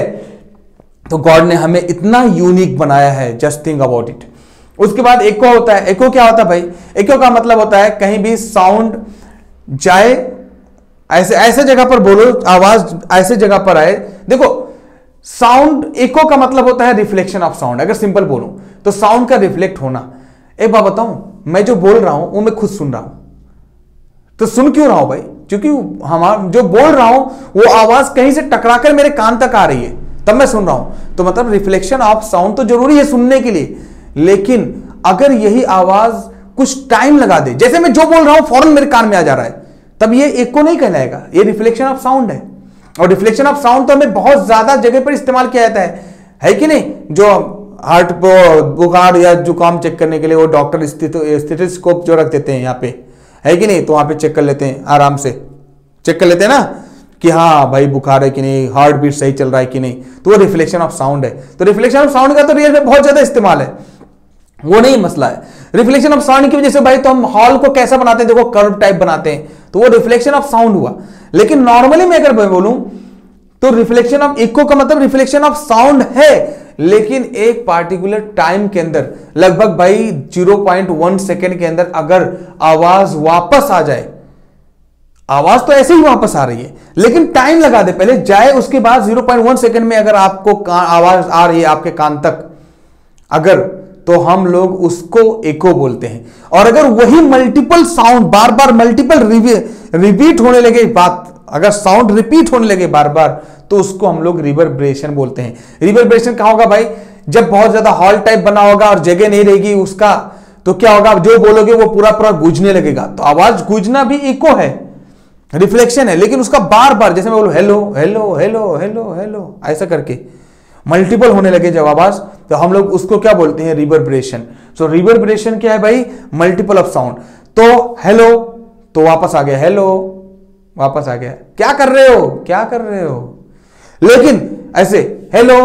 तो गॉड ने हमें इतना यूनिक बनाया है, जस्ट थिंक अबाउट इट। उसके बाद एको होता है। एको क्या होता है भाई? एको का मतलब होता है कहीं भी साउंड जाए, ऐसे जगह पर बोलो, आवाज ऐसे जगह पर आए। देखो साउंड, एको का मतलब होता है रिफ्लेक्शन ऑफ साउंड। अगर सिंपल बोलूं तो साउंड का रिफ्लेक्ट होना। एक बात बताऊं, मैं जो बोल रहा हूं वो मैं खुद सुन रहा हूं, तो सुन क्यों रहा हूं भाई? क्योंकि हमारा जो बोल रहा हूं वो आवाज कहीं से टकराकर मेरे कान तक आ रही है, तब मैं सुन रहा हूं। तो मतलब रिफ्लेक्शन ऑफ साउंड तो जरूरी है सुनने के लिए, लेकिन अगर यही आवाज कुछ टाइम लगा दे, जैसे मैं जो बोल रहा हूं फौरन मेरे कान में आ जा रहा है, तब ये इको नहीं कहलाएगा, ये रिफ्लेक्शन ऑफ साउंड है। और रिफ्लेक्शन ऑफ साउंड तो हमें बहुत ज्यादा जगह पर इस्तेमाल किया जाता है कि नहीं? जो हार्ट बुखार या जुकाम चेक करने के लिए वो डॉक्टर स्टेथोस्कोप जो रख देते हैं यहाँ पे, है कि नहीं? तो वहां पे चेक कर लेते हैं, आराम से चेक कर लेते हैं ना कि हाँ भाई बुखार है कि नहीं, हार्ट बीट सही चल रहा है कि नहीं। तो वो रिफ्लेक्शन ऑफ साउंड है। तो रिफ्लेक्शन ऑफ साउंड का तो रियल में बहुत ज्यादा इस्तेमाल है, वो नहीं मसला है। रिफ्लेक्शन ऑफ साउंड की वजह से भाई तो हम हॉल को कैसा बनाते हैं, देखो कर्व टाइप बनाते हैं, तो वो रिफ्लेक्शन ऑफ साउंड हुआ। लेकिन नॉर्मली मैं अगर बोलूं तो रिफ्लेक्शन ऑफ इको का मतलब रिफ्लेक्शन ऑफ साउंड है, लेकिन एक पार्टिकुलर टाइम के अंदर, लगभग भाई 0.1 सेकेंड के अंदर अगर आवाज वापस आ जाए, आवाज तो ऐसे ही वापस आ रही है लेकिन टाइम लगा दे, पहले जाए उसके बाद 0.1 सेकेंड में अगर आपको आवाज आ रही है आपके कान तक अगर, तो हम लोग उसको इको बोलते हैं। और अगर वही मल्टीपल साउंड बार बार मल्टीपल रिपीट होने लगे, बात अगर साउंड रिपीट होने लगे बार बार, तो उसको हम लोग रिवर्बरेशन बोलते हैं। रिवर्बरेशन कहां होगा भाई? जब बहुत ज्यादा हॉल टाइप बना होगा और जगह नहीं रहेगी उसका, तो क्या होगा, जो बोलोगे वो पूरा पूरा गूंजने लगेगा। तो आवाज गूंजना भी इको है, रिफ्लेक्शन है, लेकिन उसका बार बार, जैसे मैं बोलूं hello hello hello hello hello ऐसा करके मल्टीपल होने लगे जब आवाज, तो हम लोग उसको क्या बोलते हैं? रिवर्बरेशन। सो रिवर्बरेशन क्या है भाई? Multiple of sound. तो हेलो तो वापस आ गया, हेलो वापस आ गया, क्या कर रहे हो, क्या कर रहे हो। लेकिन ऐसे हेलो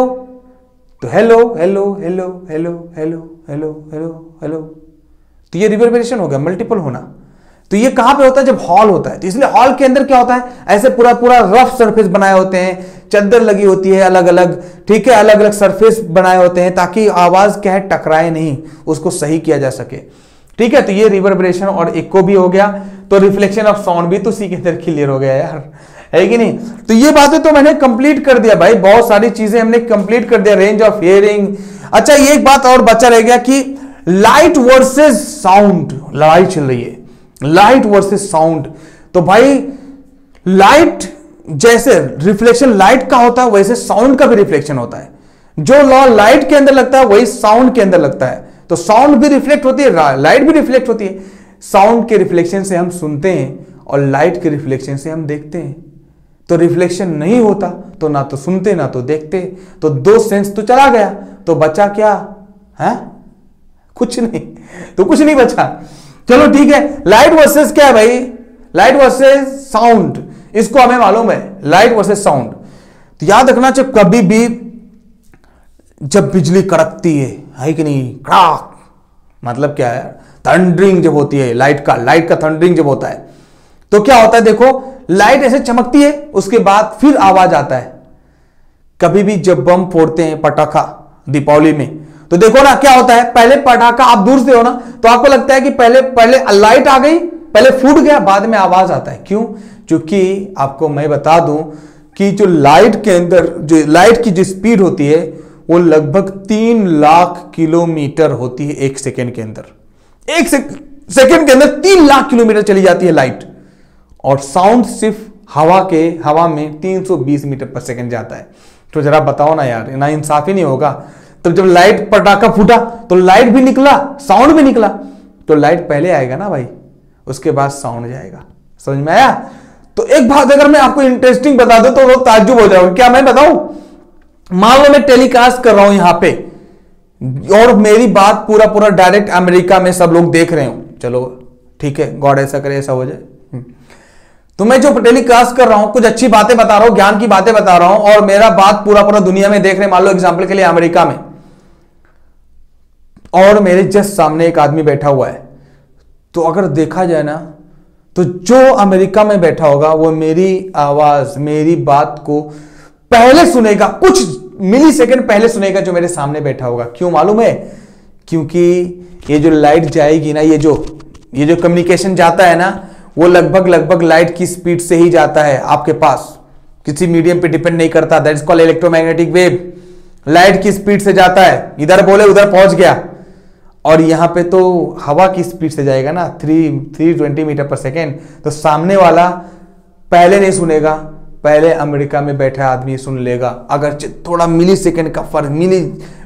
तो hello hello hello hello hello hello hello hello, तो ये रिवर्बरेशन हो गया, मल्टीपल होना। तो ये कहां पे होता है? जब हॉल होता है। तो इसलिए हॉल के अंदर क्या होता है, ऐसे पूरा पूरा रफ सरफेस बनाए होते हैं, चद्दर लगी होती है अलग अलग, ठीक है, अलग अलग सरफेस बनाए होते हैं ताकि आवाज क्या है टकराए नहीं, उसको सही किया जा सके, ठीक है। तो ये रिवर्बरेशन और इको भी हो गया। तो रिफ्लेक्शन ऑफ साउंड भी तो उसी के अंदर क्लियर हो गया यार, है कि नहीं? तो ये बातें तो मैंने कंप्लीट कर दिया भाई, बहुत सारी चीजें हमने कंप्लीट कर दिया, रेंज ऑफ हियरिंग। अच्छा ये एक बात और बचा रह गया कि लाइट वर्सेस साउंड, लड़ाई चल रही है, लाइट वर्सेस साउंड। तो भाई लाइट, जैसे रिफ्लेक्शन लाइट का होता है वैसे साउंड का भी रिफ्लेक्शन होता है। जो लॉ लाइट के अंदर लगता है वही साउंड के अंदर लगता है। तो साउंड भी रिफ्लेक्ट होती है, लाइट भी रिफ्लेक्ट होती है। साउंड के रिफ्लेक्शन से हम सुनते हैं और लाइट के रिफ्लेक्शन से हम देखते हैं। तो रिफ्लेक्शन नहीं होता तो ना तो सुनते ना तो देखते, तो दो सेंस तो चला गया, तो बचा क्या है? कुछ नहीं, तो कुछ नहीं बचा। चलो ठीक है, लाइट वर्सेस क्या है भाई? लाइट वर्सेस साउंड, इसको हमें मालूम है, लाइट वर्सेस साउंड। तो याद रखना, जब कभी भी जब बिजली कड़कती है कि नहीं, कड़ाक मतलब क्या है? थंडरिंग जब होती है लाइट का थंडरिंग जब होता है, तो क्या होता है? देखो लाइट ऐसे चमकती है, उसके बाद फिर आवाज आता है। कभी भी जब बम फोड़ते हैं पटाखा दीपावली में, तो देखो ना क्या होता है, पहले पटाखा आप दूर से हो ना तो आपको लगता है कि पहले लाइट आ गई, पहले फूट गया, बाद में आवाज आता है। क्यों? क्योंकि आपको मैं बता दूं कि जो लाइट के अंदर जो लाइट की जो स्पीड होती है वो लगभग 3 लाख किलोमीटर होती है एक सेकेंड के अंदर। एक सेकेंड के अंदर 3 लाख किलोमीटर चली जाती है लाइट। और साउंड सिर्फ हवा में 320 मीटर पर सेकेंड जाता है। तो जरा बताओ ना यार, ना इंसाफी नहीं होगा। तो जब लाइट पटाखा फूटा तो लाइट भी निकला, साउंड भी निकला, तो लाइट पहले आएगा ना भाई, उसके बाद साउंड जाएगा। समझ में आया? तो एक बात अगर मैं आपको इंटरेस्टिंग बता दूं तो लोग ताज्जुब हो जाओगे। क्या मैं बताऊं? मान लो मैं टेलीकास्ट कर रहा हूं यहां पे और मेरी बात पूरा डायरेक्ट अमेरिका में सब लोग देख रहे हो, चलो ठीक है, गॉड ऐसा करे ऐसा हो जाए। तो मैं जो टेलीकास्ट कर रहा हूं, कुछ अच्छी बातें बता रहा हूं, ज्ञान की बातें बता रहा हूं, और मेरा बात पूरा दुनिया में देख रहे हैं, मान लो एग्जाम्पल के लिए अमेरिका में, और मेरे जस्ट सामने एक आदमी बैठा हुआ है। तो अगर देखा जाए ना, तो जो अमेरिका में बैठा होगा वो मेरी आवाज, मेरी बात को पहले सुनेगा, कुछ मिली सेकेंड पहले सुनेगा जो मेरे सामने बैठा होगा। क्यों मालूम है? क्योंकि ये जो लाइट जाएगी ना, ये जो कम्युनिकेशन जाता है ना, वो लगभग लाइट की स्पीड से ही जाता है आपके पास, किसी मीडियम पे डिपेंड नहीं करता। That is called electromagnetic wave. Light की स्पीड से जाता है, इधर बोले उधर पहुंच गया। और यहां पे तो हवा की स्पीड से जाएगा ना, 320 मीटर पर सेकेंड। तो सामने वाला पहले नहीं सुनेगा, पहले अमेरिका में बैठा आदमी सुन लेगा, अगर थोड़ा मिली सेकंड का फर्क, मिली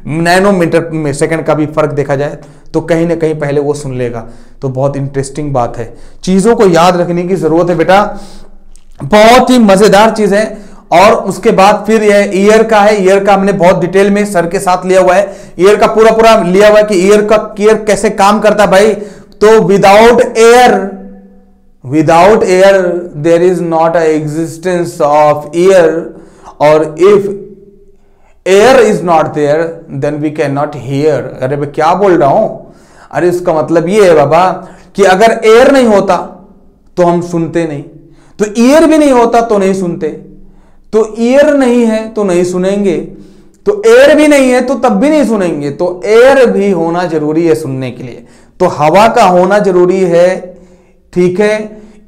नैनोमीटर में सेकंड का भी फर्क देखा जाए तो कहीं ना कहीं पहले वो सुन लेगा। तो बहुत इंटरेस्टिंग बात है, चीजों को याद रखने की जरूरत है बेटा, बहुत ही मजेदार चीज है। और उसके बाद फिर यह ईयर का है, ईयर का हमने बहुत डिटेल में सर के साथ लिया हुआ है, ईयर का पूरा पूरा लिया हुआ है कि ईयर कैसे काम करता है भाई। तो without air there is not a existence of ear, और if air is not there then we can not hear. अरे मैं क्या बोल रहा हूं, अरे इसका मतलब ये है बाबा कि अगर एयर नहीं होता तो हम सुनते नहीं, तो ईयर भी नहीं होता तो नहीं सुनते, तो ईयर नहीं है तो नहीं सुनेंगे, तो एयर भी नहीं है तो तब भी नहीं सुनेंगे, तो एयर भी होना जरूरी है सुनने के लिए, तो हवा का होना जरूरी है, ठीक है,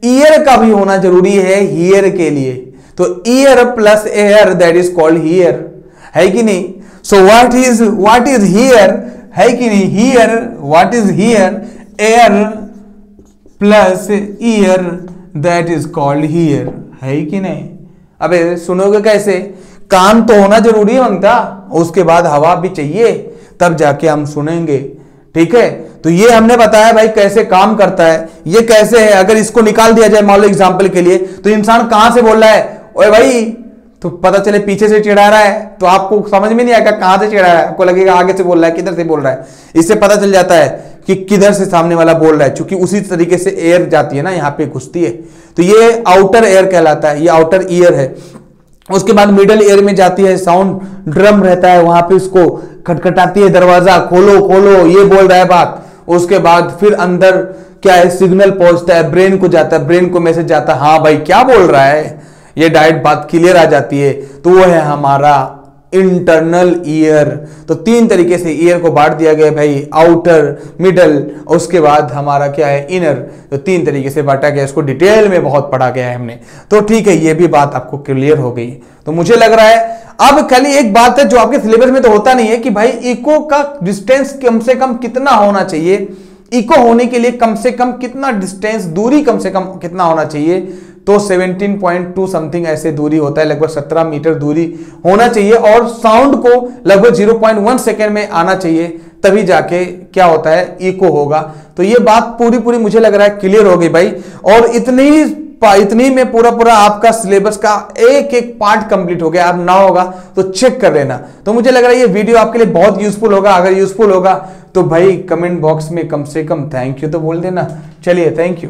ईयर का भी होना जरूरी है हियर के लिए, तो year plus air that is called here, है कि नहीं। सो व्हाट इज हियर, है कि नहीं, here, what is here, air plus year that is called here, है कि नहीं। अबे सुनोगे कैसे, कान तो होना जरूरी है बनता, उसके बाद हवा भी चाहिए, तब जाके हम सुनेंगे, ठीक है। तो ये हमने बताया भाई कैसे काम करता है, ये कैसे है। अगर इसको निकाल दिया जाए मान लो एग्जाम्पल के लिए, तो इंसान कहां से बोल रहा है, ओए भाई, तो पता चले पीछे से चिढ़ा रहा है तो आपको समझ में नहीं आएगा कहां से चिढ़ा रहा है, आपको लगेगा आगे से बोल रहा है, किधर से बोल रहा है। इससे पता चल जाता है कि किधर से सामने वाला बोल रहा है, क्योंकि उसी तरीके से एयर जाती है ना, यहां पे घुसती है, तो ये आउटर एयर कहलाता है, ये आउटर ईयर है। उसके बाद मिडल एयर में जाती है, साउंड ड्रम रहता है, वहां पे उसको खटखटाती है, दरवाजा खोलो खोलो, ये बोल रहा है बात। उसके बाद फिर अंदर क्या है, सिग्नल पहुंचता है, ब्रेन को जाता है, ब्रेन को मैसेज जाता है, हाँ भाई क्या बोल रहा है, ये डायरेक्ट बात क्लियर आ जाती है। तो वो है हमारा इंटरनल ईयर। तो तीन तरीके से ईयर को बांट दिया गया भाई, आउटर, मिडल, उसके बाद हमारा क्या है, इनर। तो तीन तरीके से बांटा गया, इसको डिटेल में बहुत पढ़ा गया है हमने। तो ठीक है, ये भी बात आपको क्लियर हो गई। तो मुझे लग रहा है अब खाली एक बात है जो आपके सिलेबस में तो होता नहीं है कि भाई इको का डिस्टेंस कम से कम कितना होना चाहिए, इको होने के लिए कम से कम कितना डिस्टेंस, दूरी कम से कम कितना होना चाहिए। तो 17.2 समथिंग ऐसे दूरी होता है, लगभग 17 मीटर दूरी होना चाहिए, और साउंड को लगभग 0.1 सेकेंड में आना चाहिए, तभी जाके क्या होता है, इको होगा। तो ये बात पूरी पूरी मुझे लग रहा है क्लियर हो गई भाई। और इतनी में पूरा पूरा आपका सिलेबस का एक एक पार्ट कंप्लीट हो गया। अब ना होगा तो चेक कर लेना। तो मुझे लग रहा है ये वीडियो आपके लिए बहुत यूजफुल होगा। अगर यूजफुल होगा तो भाई कमेंट बॉक्स में कम से कम थैंक यू तो बोल देना। चलिए, थैंक यू।